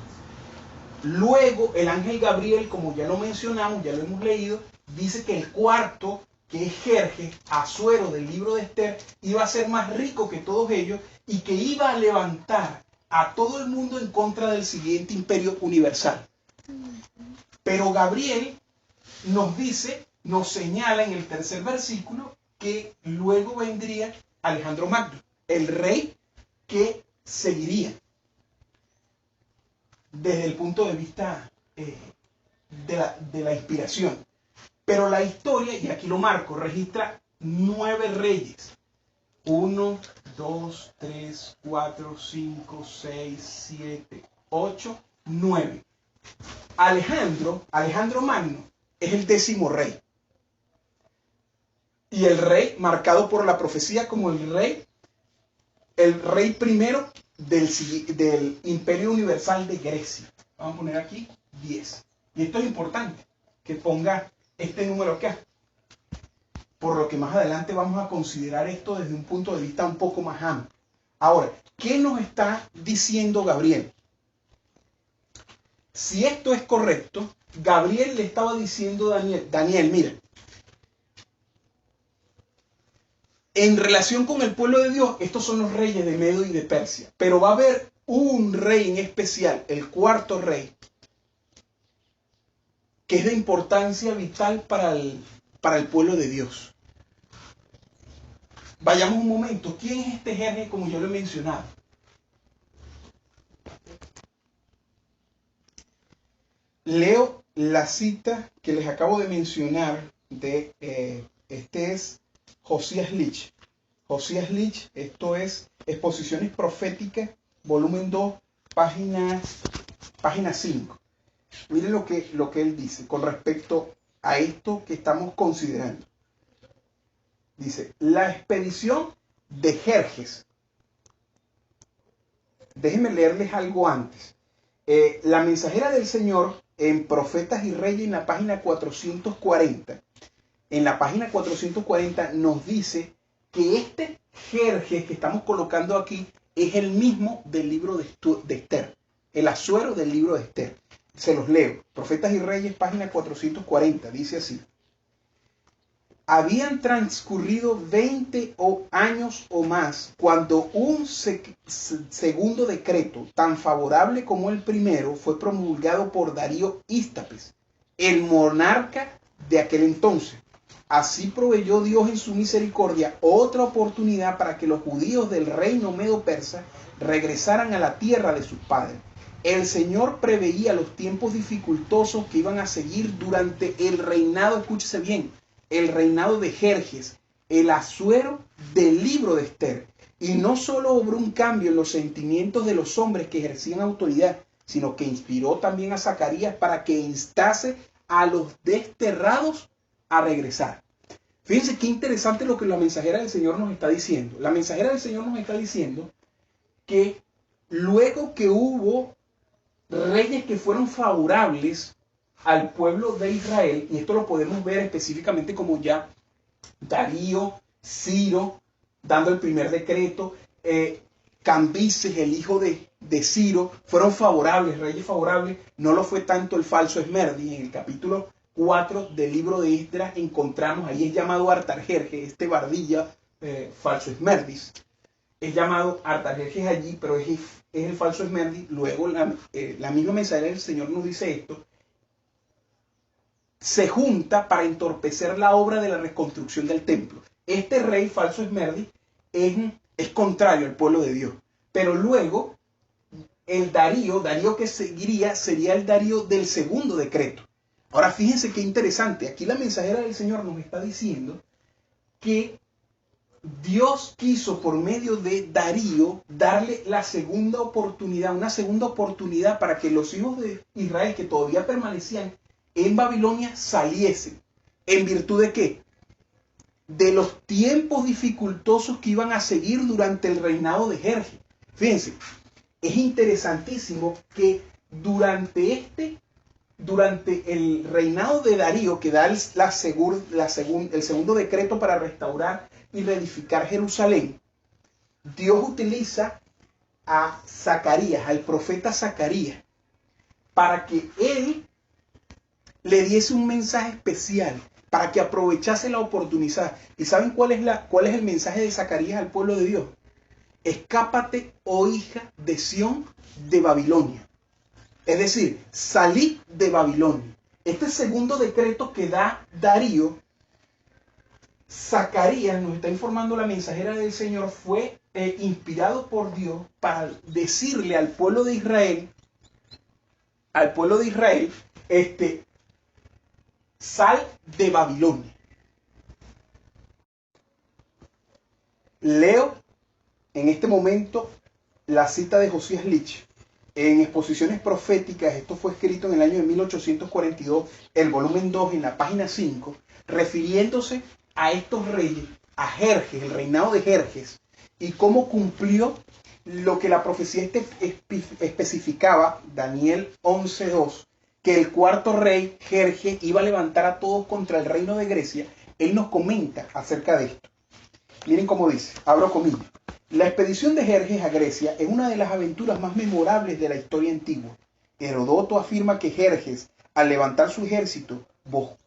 Luego el ángel Gabriel, como ya lo mencionamos, ya lo hemos leído, dice que el cuarto, que es Jerjes, Asuero del libro de Esther, iba a ser más rico que todos ellos y que iba a levantar a todo el mundo en contra del siguiente imperio universal. Pero Gabriel nos señala en el tercer versículo que luego vendría Alejandro Magno, el rey que seguiría desde el punto de vista de la inspiración. Pero la historia, y aquí lo marco, registra 9 reyes. 1, 2, 3, 4, 5, 6, 7, 8, 9. Alejandro Magno es el 10º rey. Y el rey marcado por la profecía como el rey primero del Imperio Universal de Grecia. Vamos a poner aquí 10. Y esto es importante, que ponga este número acá. Por lo que más adelante vamos a considerar esto desde un punto de vista un poco más amplio. Ahora, ¿qué nos está diciendo Gabriel? Si esto es correcto, Gabriel le estaba diciendo a Daniel, mira, en relación con el pueblo de Dios, estos son los reyes de Medo y de Persia, pero va a haber un rey en especial, el cuarto rey, que es de importancia vital para el pueblo de Dios. Vayamos un momento, ¿quién es este Jerjes como yo lo he mencionado? Leo la cita que les acabo de mencionar de este es Josías Lich. Josías Lich, esto es Exposiciones Proféticas, volumen 2, página 5. Miren lo que él dice con respecto a esto que estamos considerando. Dice, la expedición de Jerjes. Déjenme leerles algo antes. La mensajera del Señor en Profetas y Reyes, en la página 440. En la página 440 nos dice que este Jerjes que estamos colocando aquí es el mismo del libro de Esther, el Asuero del libro de Esther. Se los leo. Profetas y Reyes, página 440, dice así. Habían transcurrido 20 años o más cuando un segundo decreto, tan favorable como el primero, fue promulgado por Darío Ístapes, el monarca de aquel entonces. Así proveyó Dios en su misericordia otra oportunidad para que los judíos del reino medo-persa regresaran a la tierra de sus padres. El Señor preveía los tiempos dificultosos que iban a seguir durante el reinado, escúchese bien, el reinado de Jerjes, el Asuero del libro de Esther. Y no solo obró un cambio en los sentimientos de los hombres que ejercían autoridad, sino que inspiró también a Zacarías para que instase a los desterrados a regresar. Fíjense qué interesante lo que la mensajera del Señor nos está diciendo. La mensajera del Señor nos está diciendo que luego que hubo reyes que fueron favorables al pueblo de Israel, y esto lo podemos ver específicamente como ya Darío, Ciro, dando el primer decreto, Cambises, el hijo de Ciro, fueron favorables, reyes favorables. No lo fue tanto el falso Esmerdis. En el capítulo 4 del libro de Esdras encontramos, ahí es llamado Artajerjes, este Bardilla, falso Esmerdis, es llamado Artajerjes allí, pero es el falso Esmerdis. Luego la misma mensajera del Señor nos dice esto, se junta para entorpecer la obra de la reconstrucción del templo. Este rey falso Esmerdis es contrario al pueblo de Dios. Pero luego el Darío que seguiría sería el Darío del segundo decreto. Ahora fíjense qué interesante. Aquí la mensajera del Señor nos está diciendo que Dios quiso por medio de Darío darle la segunda oportunidad, una segunda oportunidad para que los hijos de Israel que todavía permanecían en Babilonia saliesen. ¿En virtud de qué? De los tiempos dificultosos que iban a seguir durante el reinado de Jerjes. Fíjense, es interesantísimo que durante el reinado de Darío, que da el segundo decreto para restaurar y reedificar Jerusalén, Dios utiliza a Zacarías, al profeta Zacarías, para que él le diese un mensaje especial, para que aprovechase la oportunidad. ¿Y saben cuál es el mensaje de Zacarías al pueblo de Dios? Escápate, oh hija de Sión, de Babilonia. Es decir, salid de Babilonia. Este segundo decreto que da Darío, Zacarías, nos está informando la mensajera del Señor, fue inspirado por Dios para decirle al pueblo de Israel, sal de Babilonia. Leo en este momento la cita de Josías Lich en Exposiciones Proféticas. Esto fue escrito en el año de 1842, el volumen 2, en la página 5, refiriéndose a estos reyes, a Jerjes, el reinado de Jerjes, y cómo cumplió lo que la profecía especificaba, Daniel 11:2, que el cuarto rey, Jerjes, iba a levantar a todos contra el reino de Grecia. Él nos comenta acerca de esto. Miren cómo dice, abro comillas. La expedición de Jerjes a Grecia es una de las aventuras más memorables de la historia antigua. Herodoto afirma que Jerjes, al levantar su ejército,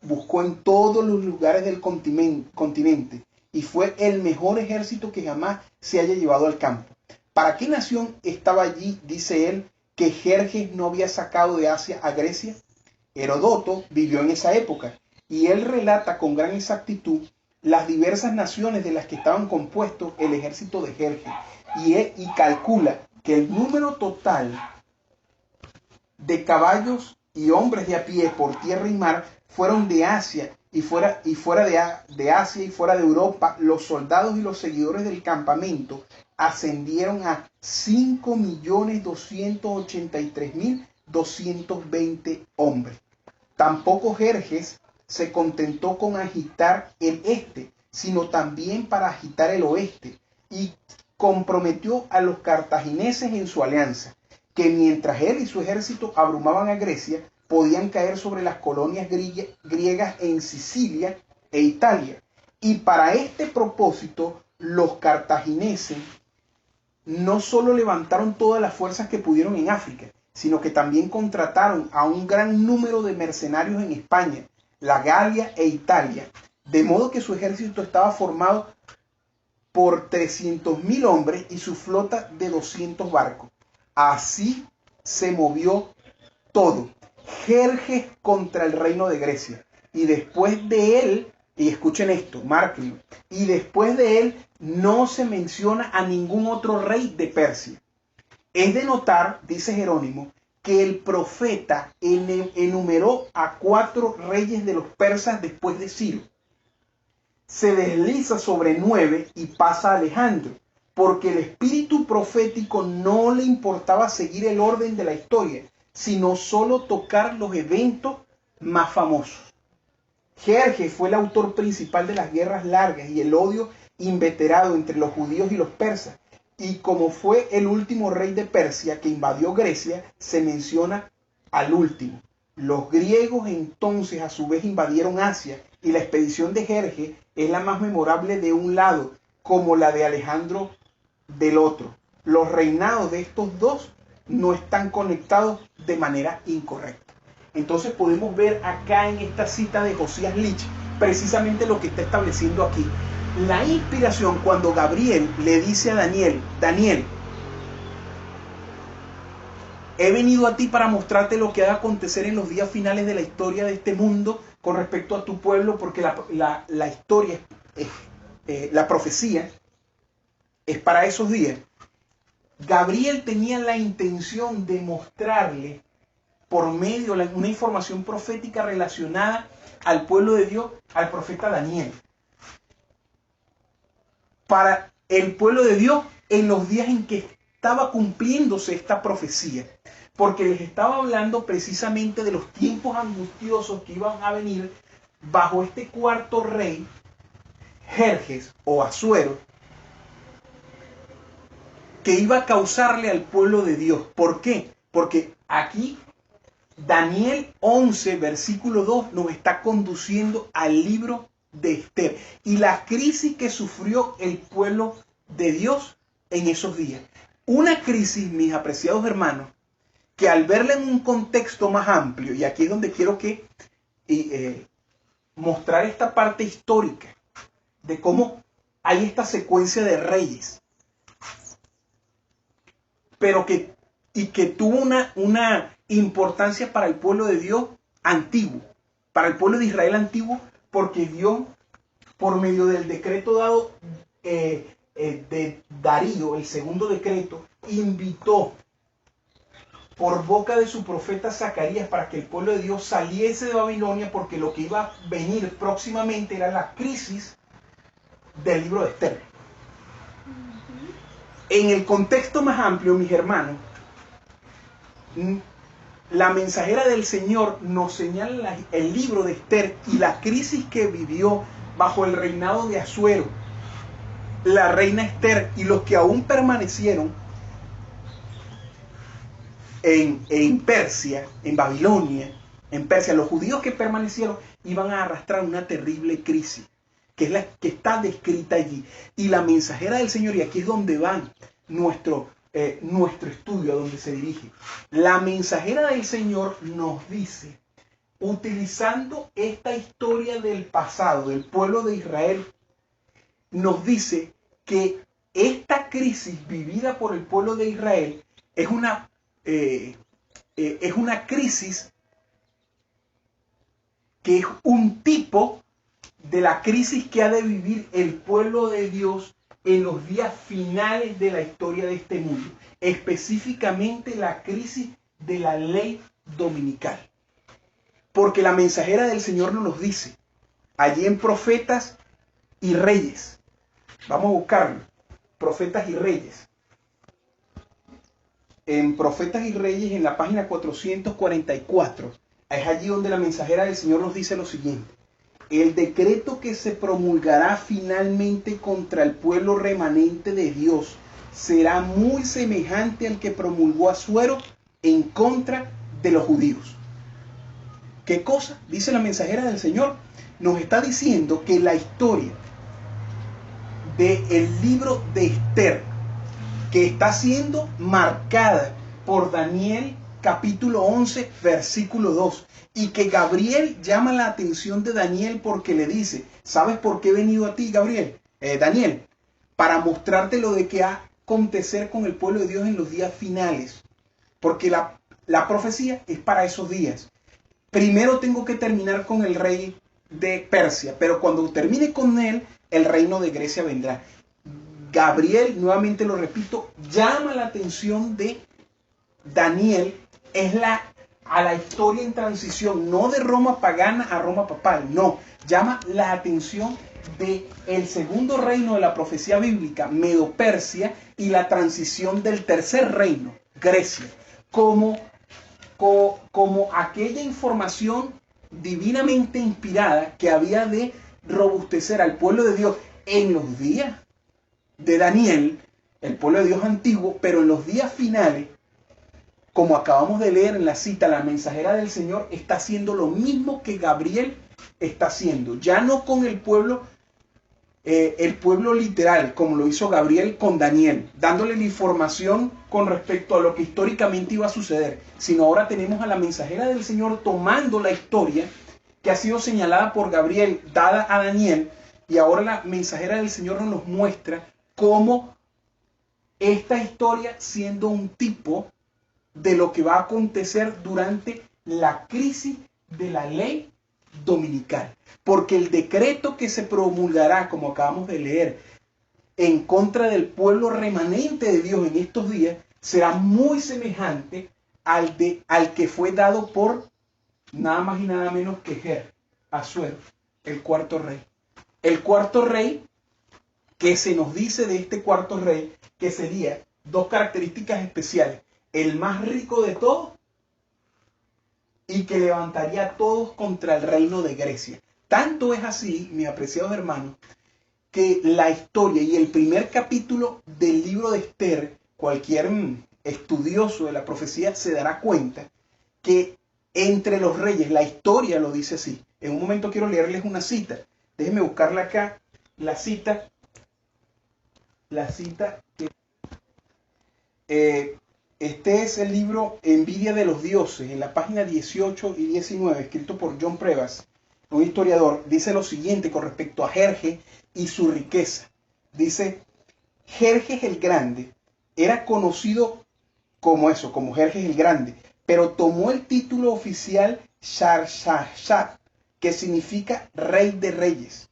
buscó en todos los lugares del continente y fue el mejor ejército que jamás se haya llevado al campo. ¿Para qué nación estaba allí, dice él, que Jerjes no había sacado de Asia a Grecia? Herodoto vivió en esa época y él relata con gran exactitud las diversas naciones de las que estaban compuestos el ejército de Jerjes y calcula que el número total de caballos y hombres de a pie por tierra y mar fueron de Asia y fuera de Asia y fuera de Europa. Los soldados y los seguidores del campamento ascendieron a 5.283.220 hombres. Tampoco Jerjes se contentó con agitar el este, sino también para agitar el oeste, y comprometió a los cartagineses en su alianza, que mientras él y su ejército abrumaban a Grecia, podían caer sobre las colonias griegas en Sicilia e Italia. Y para este propósito, los cartagineses no solo levantaron todas las fuerzas que pudieron en África, sino que también contrataron a un gran número de mercenarios en España, la Galia e Italia, de modo que su ejército estaba formado por 300.000 hombres y su flota de 200 barcos. Así se movió todo. Jerjes contra el reino de Grecia. Y después de él, y escuchen esto, márquenlo, y después de él no se menciona a ningún otro rey de Persia. Es de notar, dice Jerónimo, que el profeta enumeró a 4 reyes de los persas después de Ciro. Se desliza sobre 9 y pasa a Alejandro, porque el espíritu profético no le importaba seguir el orden de la historia, sino solo tocar los eventos más famosos. Jerjes fue el autor principal de las guerras largas y el odio inveterado entre los judíos y los persas, y como fue el último rey de Persia que invadió Grecia, se menciona al último. Los griegos entonces a su vez invadieron Asia, y la expedición de Jerjes es la más memorable de un lado, como la de Alejandro del otro. Los reinados de estos dos no están conectados de manera incorrecta. Entonces podemos ver acá en esta cita de Josías Lich precisamente lo que está estableciendo aquí. La inspiración cuando Gabriel le dice a Daniel, Daniel, he venido a ti para mostrarte lo que va a acontecer en los días finales de la historia de este mundo con respecto a tu pueblo, porque la historia, la profecía es para esos días. Gabriel tenía la intención de mostrarle por medio de una información profética relacionada al pueblo de Dios, al profeta Daniel. Para el pueblo de Dios en los días en que estaba cumpliéndose esta profecía. Porque les estaba hablando precisamente de los tiempos angustiosos que iban a venir bajo este cuarto rey, Jerjes o Asuero, que iba a causarle al pueblo de Dios. ¿Por qué? Porque aquí Daniel 11, versículo 2, nos está conduciendo al libro de Esther y la crisis que sufrió el pueblo de Dios en esos días. Una crisis, mis apreciados hermanos, que al verla en un contexto más amplio, y aquí es donde quiero que mostrar esta parte histórica de cómo hay esta secuencia de reyes, pero que tuvo una importancia para el pueblo de Dios antiguo, para el pueblo de Israel antiguo, porque Dios, por medio del decreto dado de Darío, el segundo decreto, invitó por boca de su profeta Zacarías para que el pueblo de Dios saliese de Babilonia, porque lo que iba a venir próximamente era la crisis del libro de Esther. En el contexto más amplio, mis hermanos, la mensajera del Señor nos señala el libro de Esther y la crisis que vivió bajo el reinado de Asuero, la reina Esther y los que aún permanecieron en Persia, en Babilonia, en Persia. Los judíos que permanecieron iban a arrastrar una terrible crisis, que es la que está descrita allí. Y la mensajera del Señor, y aquí es donde van nuestro estudio, a donde se dirige. La mensajera del Señor nos dice, utilizando esta historia del pasado, del pueblo de Israel, nos dice que esta crisis vivida por el pueblo de Israel es una crisis que es un tipo de la crisis que ha de vivir el pueblo de Dios en los días finales de la historia de este mundo, específicamente la crisis de la ley dominical. Porque la mensajera del Señor nos dice, allí en Profetas y Reyes, vamos a buscarlo, Profetas y Reyes. En Profetas y Reyes, en la página 444, es allí donde la mensajera del Señor nos dice lo siguiente. El decreto que se promulgará finalmente contra el pueblo remanente de Dios será muy semejante al que promulgó Asuero en contra de los judíos. ¿Qué cosa? Dice la mensajera del Señor. Nos está diciendo que la historia del libro de Esther, que está siendo marcada por Daniel capítulo 11, versículo 2, y que Gabriel llama la atención de Daniel porque le dice, ¿sabes por qué he venido a ti, Daniel? Para mostrarte lo de que ha acontecer con el pueblo de Dios en los días finales, porque la profecía es para esos días. primero tengo que terminar con el rey de Persia, pero cuando termine con él, el reino de Grecia vendrá. Gabriel, nuevamente lo repito, llama la atención de Daniel, a la historia en transición, no de Roma pagana a Roma papal, no, llama la atención de el segundo reino de la profecía bíblica, Medo-Persia, y la transición del tercer reino, Grecia, como aquella información divinamente inspirada que había de robustecer al pueblo de Dios en los días de Daniel, el pueblo de Dios antiguo, pero en los días finales, como acabamos de leer en la cita, la mensajera del Señor está haciendo lo mismo que Gabriel está haciendo, ya no con el pueblo literal, como lo hizo Gabriel con Daniel, dándole la información con respecto a lo que históricamente iba a suceder, sino ahora tenemos a la mensajera del Señor tomando la historia que ha sido señalada por Gabriel, dada a Daniel, y ahora la mensajera del Señor nos muestra cómo esta historia, siendo un tipo de lo que va a acontecer durante la crisis de la ley dominical. Porque el decreto que se promulgará, como acabamos de leer, en contra del pueblo remanente de Dios en estos días, será muy semejante al que fue dado por nada más y nada menos que Asuero, el cuarto rey. El cuarto rey, que se nos dice de este cuarto rey, que sería dos características especiales: el más rico de todos y que levantaría a todos contra el reino de Grecia. Tanto es así, mis apreciados hermanos, que la historia y el primer capítulo del libro de Esther, cualquier estudioso de la profecía se dará cuenta que entre los reyes, la historia lo dice así. En un momento quiero leerles una cita. Déjenme buscarla acá, la cita que... este es el libro Envidia de los Dioses, en la página 18 y 19, escrito por John Previs, un historiador. Dice lo siguiente con respecto a Jerjes y su riqueza. Dice: Jerjes el Grande era conocido como Jerjes el Grande, pero tomó el título oficial Sharsashat, que significa rey de reyes,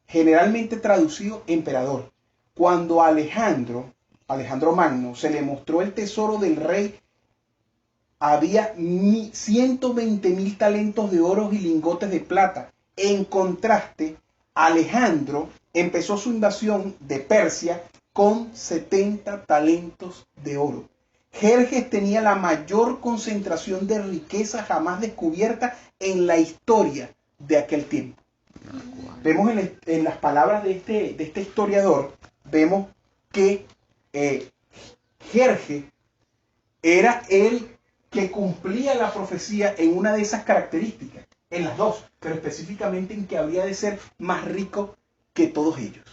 generalmente traducido emperador. Cuando Alejandro Magno se le mostró el tesoro del rey, había 120.000 talentos de oro y lingotes de plata. En contraste, Alejandro empezó su invasión de Persia con 70 talentos de oro. Jerjes tenía la mayor concentración de riqueza jamás descubierta en la historia de aquel tiempo. Vemos en las palabras de este historiador, vemos que Jerjes era el que cumplía la profecía en una de esas características, en las dos, pero específicamente en que habría de ser más rico que todos ellos.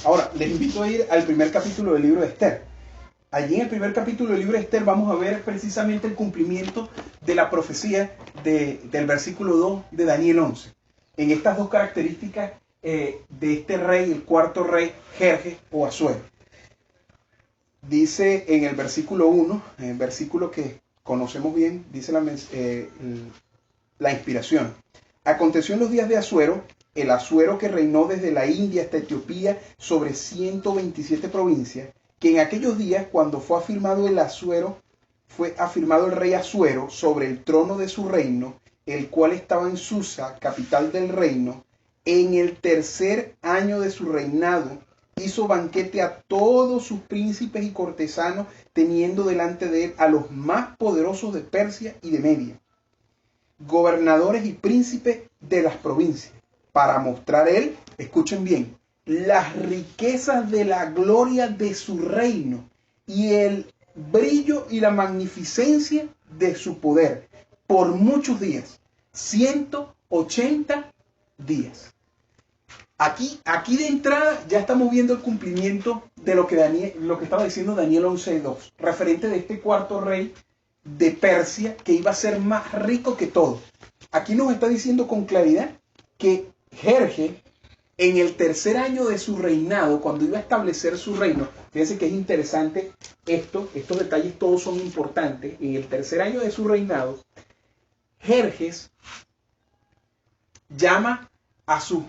Ahora, les invito a ir al primer capítulo del libro de Esther. Allí en el primer capítulo del libro de Esther vamos a ver precisamente el cumplimiento de la profecía del versículo 2 de Daniel 11. En estas dos características de este rey, el cuarto rey, Jerjes o Asuero. Dice en el versículo 1, en el versículo que conocemos bien, dice la inspiración. Aconteció en los días de Asuero, el Asuero que reinó desde la India hasta Etiopía sobre 127 provincias, que en aquellos días, cuando fue afirmado el rey Asuero sobre el trono de su reino, el cual estaba en Susa, capital del reino, en el tercer año de su reinado, hizo banquete a todos sus príncipes y cortesanos, teniendo delante de él a los más poderosos de Persia y de Media, gobernadores y príncipes de las provincias, para mostrar él, escuchen bien, las riquezas de la gloria de su reino y el brillo y la magnificencia de su poder, por muchos días, 180 días. Aquí de entrada ya estamos viendo el cumplimiento de lo que estaba diciendo Daniel 11:2, referente de este cuarto rey de Persia que iba a ser más rico que todo. Aquí nos está diciendo con claridad que Jerjes En el tercer año de su reinado, cuando iba a establecer su reino, fíjense que es interesante estos detalles todos son importantes. En el tercer año de su reinado, Jerjes llama a sus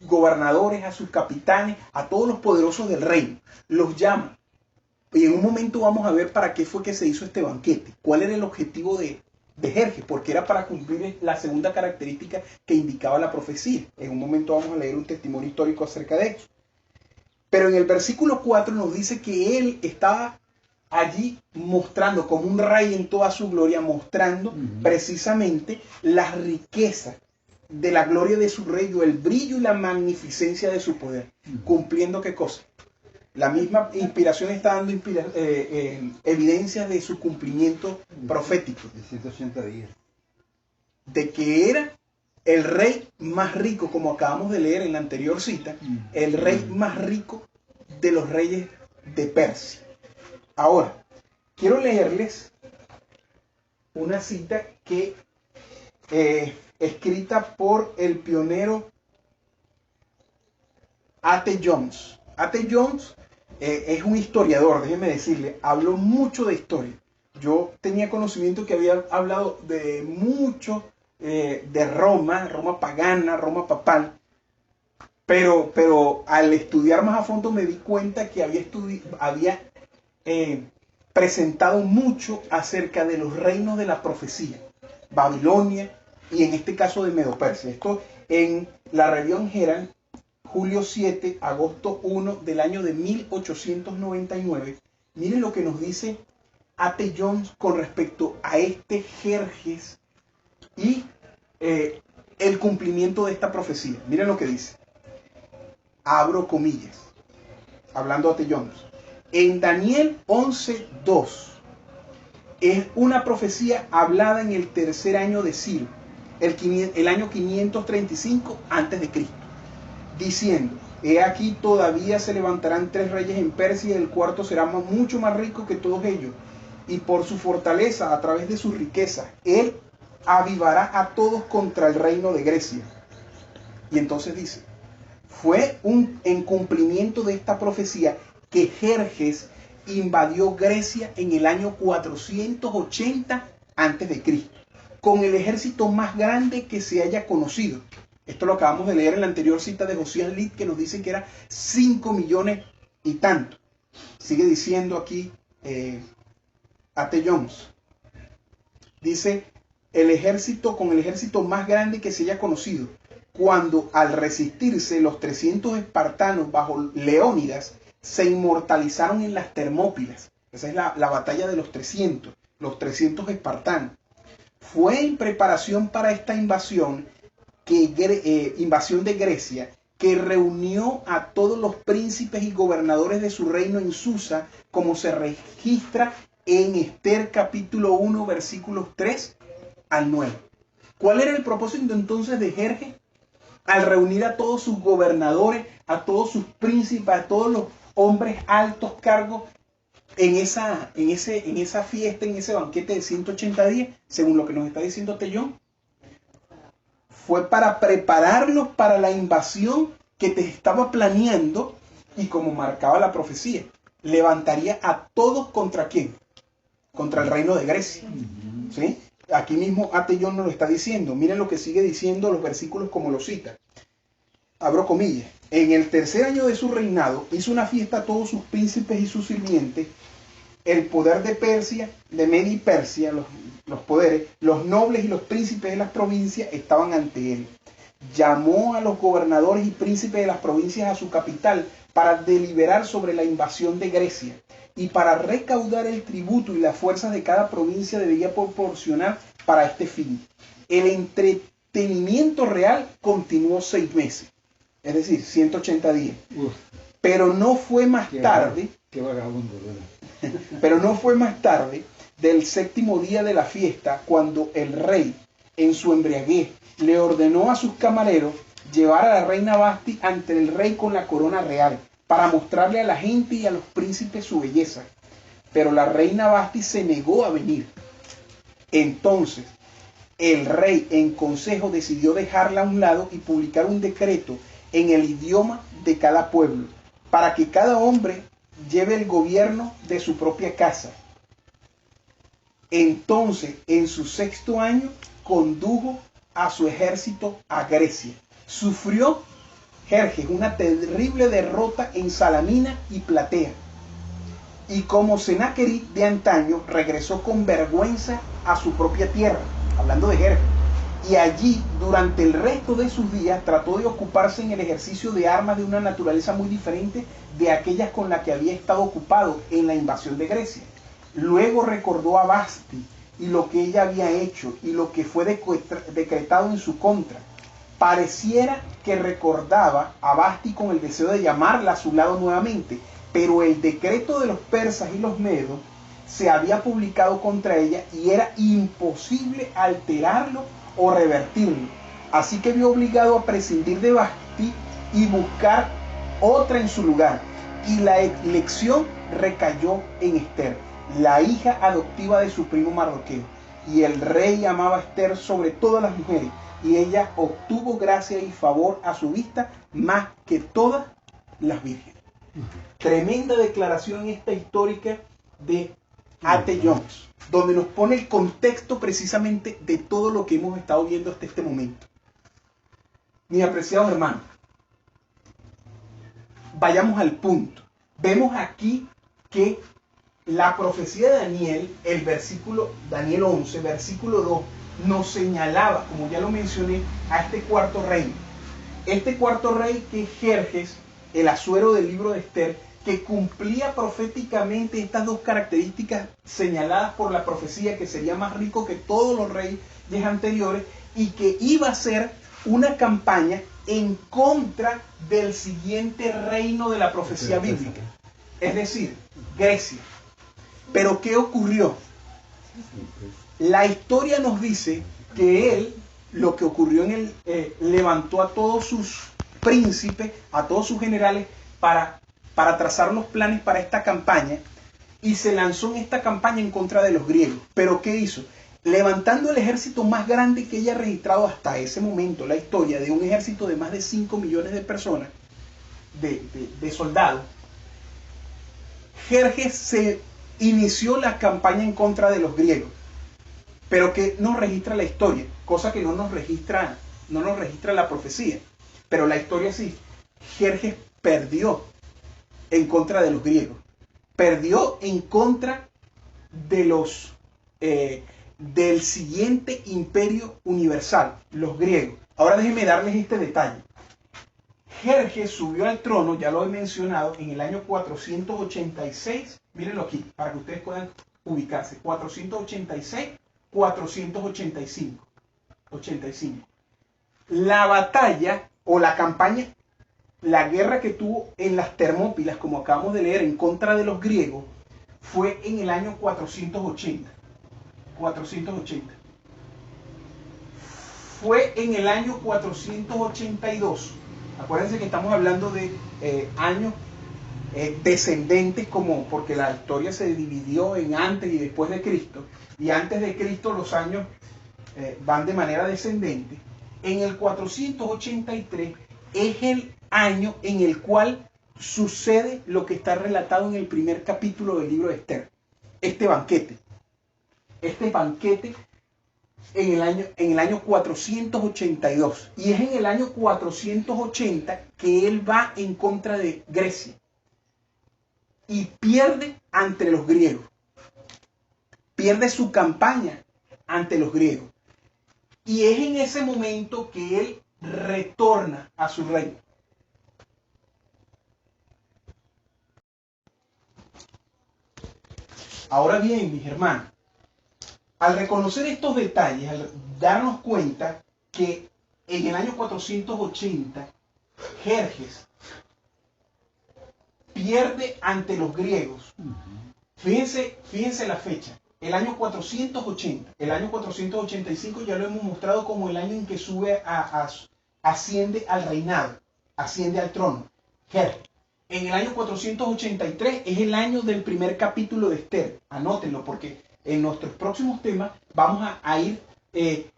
gobernadores, a sus capitanes, a todos los poderosos del reino. Los llama. Y en un momento vamos a ver para qué fue que se hizo este banquete. ¿Cuál era el objetivo de Jerjes? Porque era para cumplir la segunda característica que indicaba la profecía. En un momento vamos a leer un testimonio histórico acerca de eso. Pero en el versículo 4 nos dice que él estaba allí mostrando como un rey en toda su gloria, mostrando precisamente las riquezas de la gloria de su reino, el brillo y la magnificencia de su poder. ¿Cumpliendo qué cosa? La misma inspiración está dando evidencias de su cumplimiento profético. De 180 días. De que era el rey más rico, como acabamos de leer en la anterior cita, el rey más rico de los reyes de Persia. Ahora, quiero leerles una cita que escrita por el pionero A.T. Jones. A.T. Jones es un historiador, déjenme decirle, habló mucho de historia. Yo tenía conocimiento que había hablado de mucho de Roma pagana, Roma papal, pero al estudiar más a fondo me di cuenta que había presentado mucho acerca de los reinos de la profecía, Babilonia y en este caso de Medo-Persia. Esto en la Rebelión Herald, julio 7, agosto 1 del año de 1899. Miren lo que nos dice A.T. Jones con respecto a este Jerjes y el cumplimiento de esta profecía. Miren lo que dice. Abro comillas. Hablando A.T. Jones. En Daniel 11:2 es una profecía hablada en el tercer año de Ciro, el año 535 a.C., diciendo: he aquí todavía se levantarán 3 reyes en Persia, y el cuarto será mucho más rico que todos ellos, y por su fortaleza, a través de sus riquezas, él avivará a todos contra el reino de Grecia. Y entonces dice, fue en cumplimiento de esta profecía que Jerjes invadió Grecia en el año 480 a.C., con el ejército más grande que se haya conocido. Esto lo acabamos de leer en la anterior cita de Josias Litt, que nos dice que era 5 millones y tanto. Sigue diciendo aquí A.T. Jones. Dice, con el ejército más grande que se haya conocido, cuando al resistirse los 300 espartanos bajo Leónidas, se inmortalizaron en las Termópilas. Esa es la batalla de los 300 espartanos. Fue en preparación para esta invasión de Grecia, que reunió a todos los príncipes y gobernadores de su reino en Susa, como se registra en Esther capítulo 1, versículos 3 al 9. ¿Cuál era el propósito entonces de Jerjes? Al reunir a todos sus gobernadores, a todos sus príncipes, a todos los hombres altos cargos en esa fiesta, en ese banquete de 180 días, según lo que nos está diciendo Tellón, fue para prepararlos para la invasión que te estaba planeando, y como marcaba la profecía, levantaría a todos ¿contra quién? Contra el reino de Grecia. ¿Sí? Aquí mismo A.T. Jones nos lo está diciendo. Miren lo que sigue diciendo los versículos como lo cita. Abro comillas. En el tercer año de su reinado hizo una fiesta a todos sus príncipes y sus sirvientes. El poder de Persia, de Media y Persia, los poderes, los nobles y los príncipes de las provincias estaban ante él. Llamó a los gobernadores y príncipes de las provincias a su capital para deliberar sobre la invasión de Grecia, y para recaudar el tributo y las fuerzas de cada provincia debía proporcionar para este fin. El entretenimiento real continuó 6 meses, es decir, 180 días. Pero no fue más tarde. Qué vagabundo, ¿verdad? Pero no fue más tarde del 7º día de la fiesta, cuando el rey, en su embriaguez, le ordenó a sus camareros llevar a la reina Vasti ante el rey con la corona real, para mostrarle a la gente y a los príncipes su belleza. Pero la reina Vasti se negó a venir. Entonces, el rey en consejo decidió dejarla a un lado y publicar un decreto en el idioma de cada pueblo, para que cada hombre lleve el gobierno de su propia casa. Entonces, en su 6º año, condujo a su ejército a Grecia. Sufrió Jerjes una terrible derrota en Salamina y Platea. Y como Sennacherib de antaño, regresó con vergüenza a su propia tierra, hablando de Jerjes. Y allí, durante el resto de sus días, trató de ocuparse en el ejercicio de armas de una naturaleza muy diferente de aquellas con las que había estado ocupado en la invasión de Grecia. Luego recordó a Basti y lo que ella había hecho y lo que fue decretado en su contra. Pareciera que recordaba a Basti con el deseo de llamarla a su lado nuevamente, pero el decreto de los persas y los medos se había publicado contra ella y era imposible alterarlo o revertirlo. Así que vio obligado a prescindir de Basti y buscar otra en su lugar. Y la elección recayó en Esther, la hija adoptiva de su primo Mardoqueo. Y el rey amaba a Esther sobre todas las mujeres, y ella obtuvo gracia y favor a su vista más que todas las vírgenes. Tremenda declaración esta histórica de A.T. Jones, donde nos pone el contexto precisamente de todo lo que hemos estado viendo hasta este momento. Mis apreciados hermanos, vayamos al punto. Vemos aquí que la profecía de Daniel, el versículo, Daniel 11, versículo 2, nos señalaba, como ya lo mencioné, a este cuarto rey. Este cuarto rey que es Jerjes, el asuero del libro de Esther, que cumplía proféticamente estas dos características señaladas por la profecía, que sería más rico que todos los reyes anteriores y que iba a ser una campaña en contra del siguiente reino de la profecía bíblica, es decir, Grecia. Pero ¿qué ocurrió? La historia nos dice que él, lo que ocurrió en él, levantó a todos sus príncipes, a todos sus generales, para trazar los planes para esta campaña, y se lanzó en esta campaña en contra de los griegos. ¿Pero qué hizo? Levantando el ejército más grande que ella ha registrado hasta ese momento, la historia de un ejército de más de 5 millones de personas, de soldados, Jerjes se inició la campaña en contra de los griegos, pero que no registra la historia, cosa que no nos registra la profecía, pero la historia sí. Jerjes perdió en contra de los griegos, perdió en contra de los del siguiente imperio universal, los griegos. Ahora déjenme darles este detalle. Jerjes subió al trono, ya lo he mencionado, en el año 486. Mírenlo aquí, para que ustedes puedan ubicarse. 486, 485. 85. La batalla o la campaña, la guerra que tuvo en las Termópilas, como acabamos de leer, en contra de los griegos, fue en el año 480. 480. Fue en el año 482. Acuérdense que estamos hablando de años descendentes, como porque la historia se dividió en antes y después de Cristo, y antes de Cristo los años van de manera descendente. En el 483 es el año en el cual sucede lo que está relatado en el primer capítulo del libro de Esther. Este banquete en el año 482. Y es en el año 480 que él va en contra de Grecia y pierde ante los griegos. Pierde su campaña ante los griegos. Y es en ese momento que él retorna a su reino. Ahora bien, mis hermanos, al reconocer estos detalles, al darnos cuenta que en el año 480 Jerjes pierde ante los griegos. Fíjense la fecha. El año 480, el año 485 ya lo hemos mostrado como el año en que asciende al reinado, asciende al trono, Jerjes. En el año 483 es el año del primer capítulo de Esther. Anótenlo porque en nuestros próximos temas vamos a ir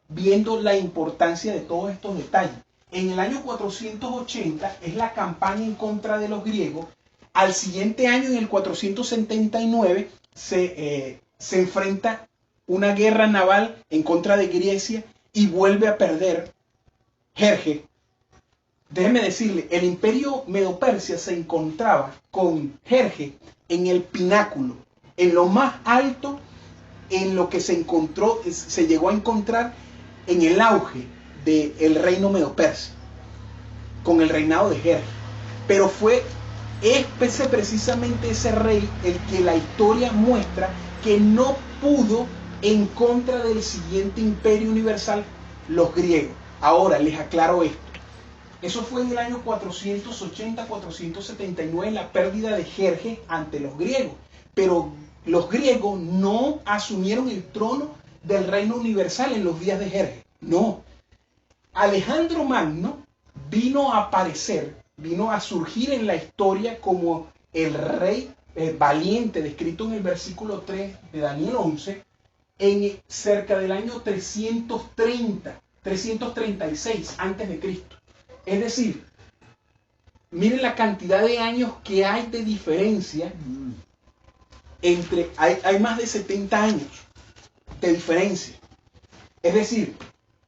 viendo la importancia de todos estos detalles. En el año 480 es la campaña en contra de los griegos. Al siguiente año, en el 479, se enfrenta una guerra naval en contra de Grecia y vuelve a perder Jerjes. Déjeme decirle, el imperio Medo-Persia se encontraba con Jerjes en el pináculo, en lo más alto, en lo que se llegó a encontrar en el auge del reino Medo-Persia, con el reinado de Jerjes. Pero es precisamente ese rey el que la historia muestra que no pudo en contra del siguiente imperio universal, los griegos. Ahora les aclaro esto. Eso fue en el año 480-479, la pérdida de Jerjes ante los griegos. Pero los griegos no asumieron el trono del reino universal en los días de Jerjes. No. Alejandro Magno vino a aparecer, vino a surgir en la historia como el rey valiente, descrito en el versículo 3 de Daniel 11, en cerca del año 336 antes de Cristo. Es decir, miren la cantidad de años que hay de diferencia hay más de 70 años de diferencia. Es decir,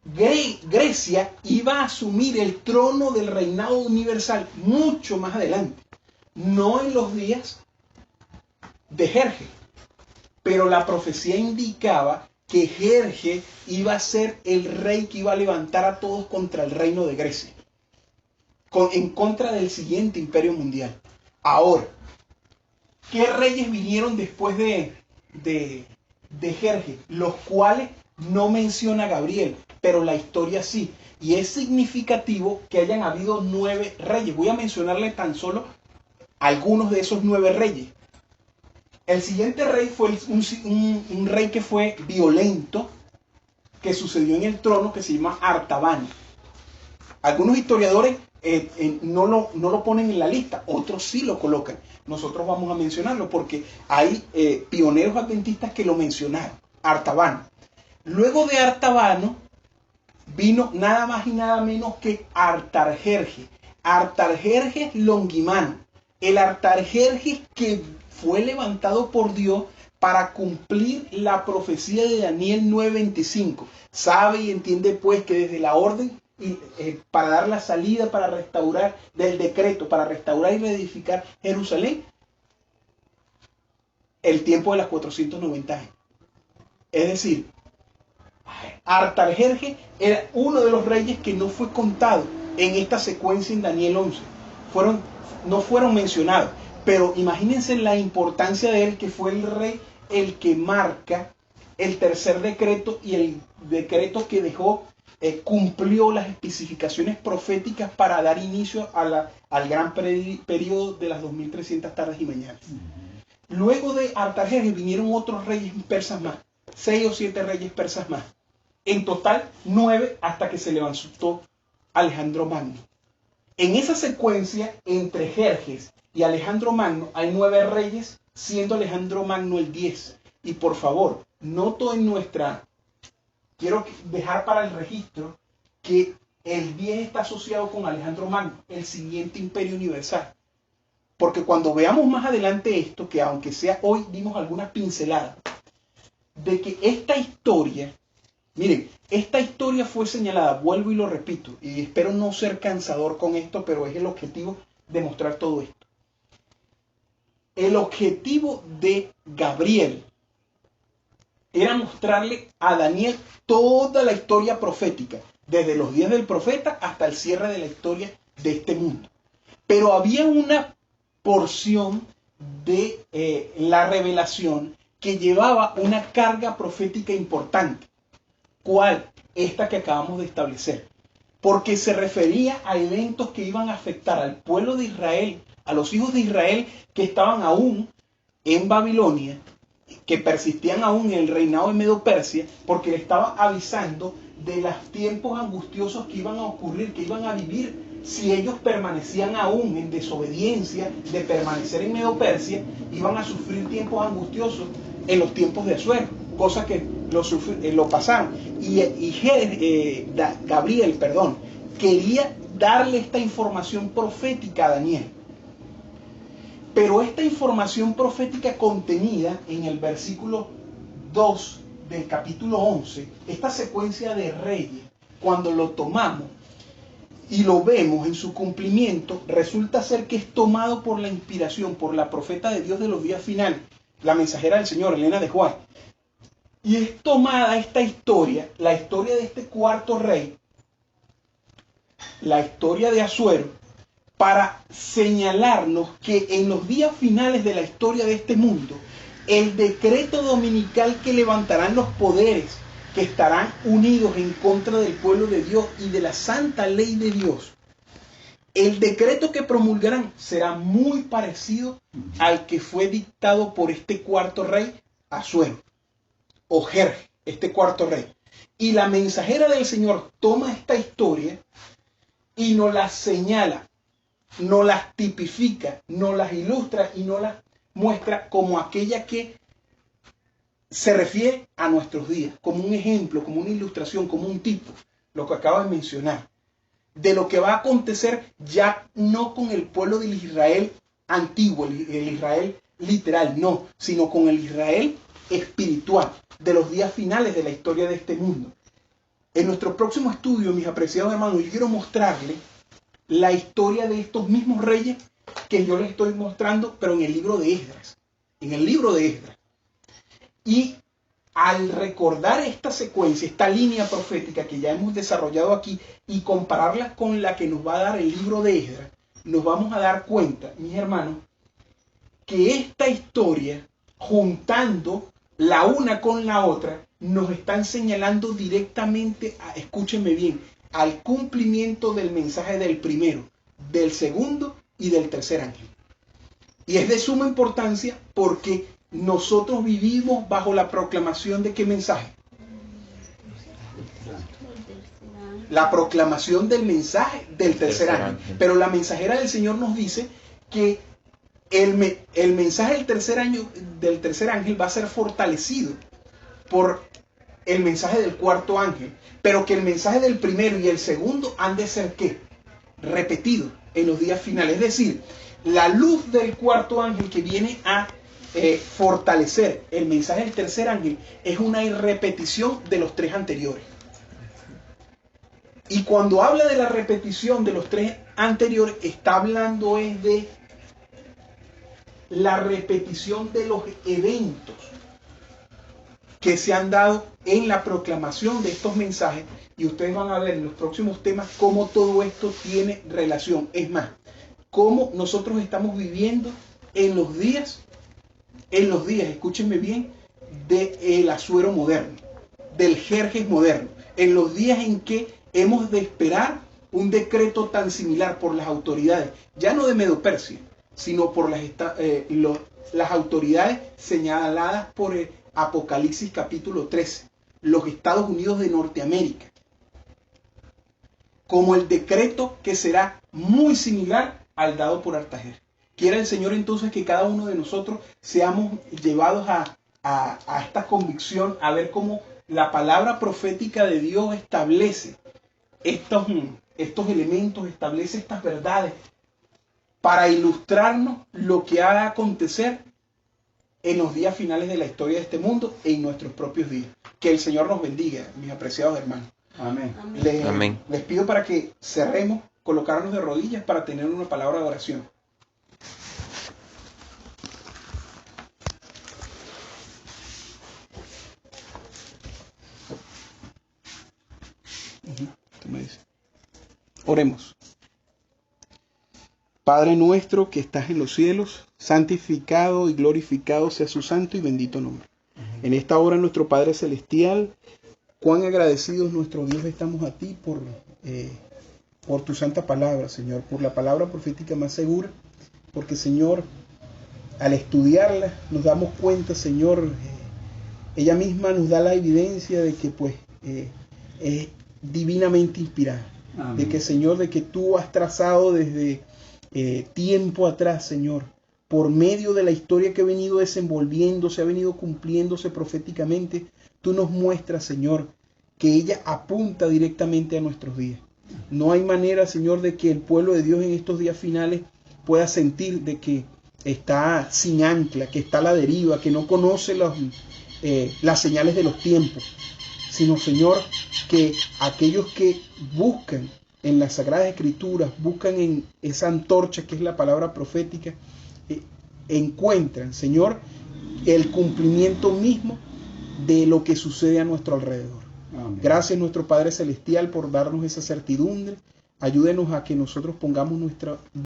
Grecia iba a asumir el trono del reinado universal mucho más adelante, no en los días de Jerjes, pero la profecía indicaba que Jerjes iba a ser el rey que iba a levantar a todos contra el reino de Grecia, en contra del siguiente imperio mundial. Ahora, ¿qué reyes vinieron después de Jerjes? Los cuales no menciona Gabriel, pero la historia sí. Y es significativo que hayan habido 9 reyes. Voy a mencionarle tan solo algunos de esos 9 reyes. El siguiente rey fue un rey que fue violento, que sucedió en el trono, que se llama Artaban. Algunos historiadores no lo ponen en la lista, otros sí lo colocan. Nosotros vamos a mencionarlo porque hay pioneros adventistas que lo mencionaron, Artaban. Luego de Artabano vino nada más y nada menos que Artajerjes. Artajerjes Longimanus. El Artajerjes que fue levantado por Dios para cumplir la profecía de Daniel 9:25. Sabe y entiende pues que desde la orden para dar la salida, para restaurar del decreto, para restaurar y reedificar Jerusalén, el tiempo de las 490 años. Es decir, Artajerjes era uno de los reyes que no fue contado en esta secuencia en Daniel 11. No fueron mencionados, pero imagínense la importancia de él, que fue el rey el que marca el tercer decreto, y el decreto que cumplió las especificaciones proféticas para dar inicio al gran periodo de las 2300 tardes y mañanas. Luego de Artajerjes vinieron otros reyes persas más, 6 o 7 reyes persas más. En total 9 hasta que se levantó Alejandro Magno. En esa secuencia, entre Jerjes y Alejandro Magno, hay 9 reyes, siendo Alejandro Magno el 10. Y por favor, noto quiero dejar para el registro que el 10 está asociado con Alejandro Magno, el siguiente imperio universal. Porque cuando veamos más adelante esto, que aunque sea hoy dimos algunas pinceladas, de que esta historia, miren, esta historia fue señalada, vuelvo y lo repito, y espero no ser cansador con esto, pero es el objetivo de mostrar todo esto. El objetivo de Gabriel era mostrarle a Daniel toda la historia profética, desde los días del profeta hasta el cierre de la historia de este mundo. Pero había una porción de la revelación que llevaba una carga profética importante. ¿Cuál? Esta que acabamos de establecer. Porque se refería a eventos que iban a afectar al pueblo de Israel, a los hijos de Israel que estaban aún en Babilonia, que persistían aún en el reinado de Medo-Persia, porque le estaba avisando de los tiempos angustiosos que iban a ocurrir, que iban a vivir si ellos permanecían aún en desobediencia de permanecer en Medo-Persia. Iban a sufrir tiempos angustiosos en los tiempos de Asuero, cosa que lo pasaron. Gabriel, quería darle esta información profética a Daniel. Pero esta información profética contenida en el versículo 2 del capítulo 11, esta secuencia de reyes, cuando lo tomamos y lo vemos en su cumplimiento, resulta ser que es tomado por la inspiración, por la profeta de Dios de los días finales, la mensajera del Señor, Elena de White. Y es tomada esta historia, la historia de este cuarto rey, la historia de Asuero, para señalarnos que en los días finales de la historia de este mundo, el decreto dominical que levantarán los poderes que estarán unidos en contra del pueblo de Dios y de la santa ley de Dios, el decreto que promulgarán será muy parecido al que fue dictado por este cuarto rey, Asuero, o Jerjes, este cuarto rey. Y la mensajera del Señor toma esta historia y nos la señala, nos las tipifica, nos las ilustra y nos las muestra como aquella que se refiere a nuestros días, como un ejemplo, como una ilustración, como un tipo, lo que acabo de mencionar, de lo que va a acontecer ya no con el pueblo del Israel antiguo, el Israel literal, no, sino con el Israel espiritual, de los días finales de la historia de este mundo. En nuestro próximo estudio, mis apreciados hermanos, yo quiero mostrarles la historia de estos mismos reyes que yo les estoy mostrando, pero en el libro de Esdras. En el libro de Esdras. Y al recordar esta secuencia, esta línea profética que ya hemos desarrollado aquí y compararla con la que nos va a dar el libro de Esdras, nos vamos a dar cuenta, mis hermanos, que esta historia, juntando la una con la otra, nos están señalando directamente, escúchenme bien, al cumplimiento del mensaje del primero, del segundo y del tercer ángel. Y es de suma importancia porque nosotros vivimos bajo la proclamación de ¿qué mensaje? La proclamación del mensaje del tercer ángel. Pero la mensajera del Señor nos dice que el mensaje del tercer ángel va a ser fortalecido por el mensaje del cuarto ángel, pero que el mensaje del primero y el segundo han de ser ¿qué? Repetidos en los días finales. Es decir, la luz del cuarto ángel que viene a fortalecer el mensaje del tercer ángel es una repetición de los tres anteriores. Y cuando habla de la repetición de los tres anteriores, está hablando es de la repetición de los eventos que se han dado en la proclamación de estos mensajes, y ustedes van a ver en los próximos temas cómo todo esto tiene relación. Es más, cómo nosotros estamos viviendo en los días, escúchenme bien, del Asuero moderno, del Jerjes moderno, en los días en que hemos de esperar un decreto tan similar por las autoridades, ya no de Medo-Persia, sino por las autoridades señaladas por Apocalipsis capítulo 13, los Estados Unidos de Norteamérica, como el decreto que será muy similar al dado por Artajerjes. Quiera el Señor entonces que cada uno de nosotros seamos llevados a esta convicción, a ver cómo la palabra profética de Dios establece estos elementos, establece estas verdades para ilustrarnos lo que ha de acontecer en los días finales de la historia de este mundo e en nuestros propios días. Que el Señor nos bendiga, mis apreciados hermanos. Amén. Amén. Les pido para que cerremos, colocarnos de rodillas para tener una palabra de oración. ¿Qué me dice? Oremos. Padre nuestro que estás en los cielos, santificado y glorificado sea su santo y bendito nombre. En esta hora, nuestro Padre Celestial, cuán agradecidos nuestro Dios estamos a ti por tu santa palabra, Señor, por la palabra profética más segura, porque, Señor, al estudiarla nos damos cuenta, Señor, ella misma nos da la evidencia de que pues es divinamente inspirada. Amén. De que, Señor, de que tú has trazado desde tiempo atrás, Señor, por medio de la historia que ha venido desenvolviéndose, ha venido cumpliéndose proféticamente, tú nos muestras, Señor, que ella apunta directamente a nuestros días. No hay manera, Señor, de que el pueblo de Dios en estos días finales pueda sentir de que está sin ancla, que está a la deriva, que no conoce las señales de los tiempos, sino, Señor, que aquellos que buscan en las Sagradas Escrituras, buscan en esa antorcha que es la palabra profética, encuentran, Señor, el cumplimiento mismo de lo que sucede a nuestro alrededor. Amén. Gracias, nuestro Padre Celestial, por darnos esa certidumbre. Ayúdenos a que nosotros pongamos nuestra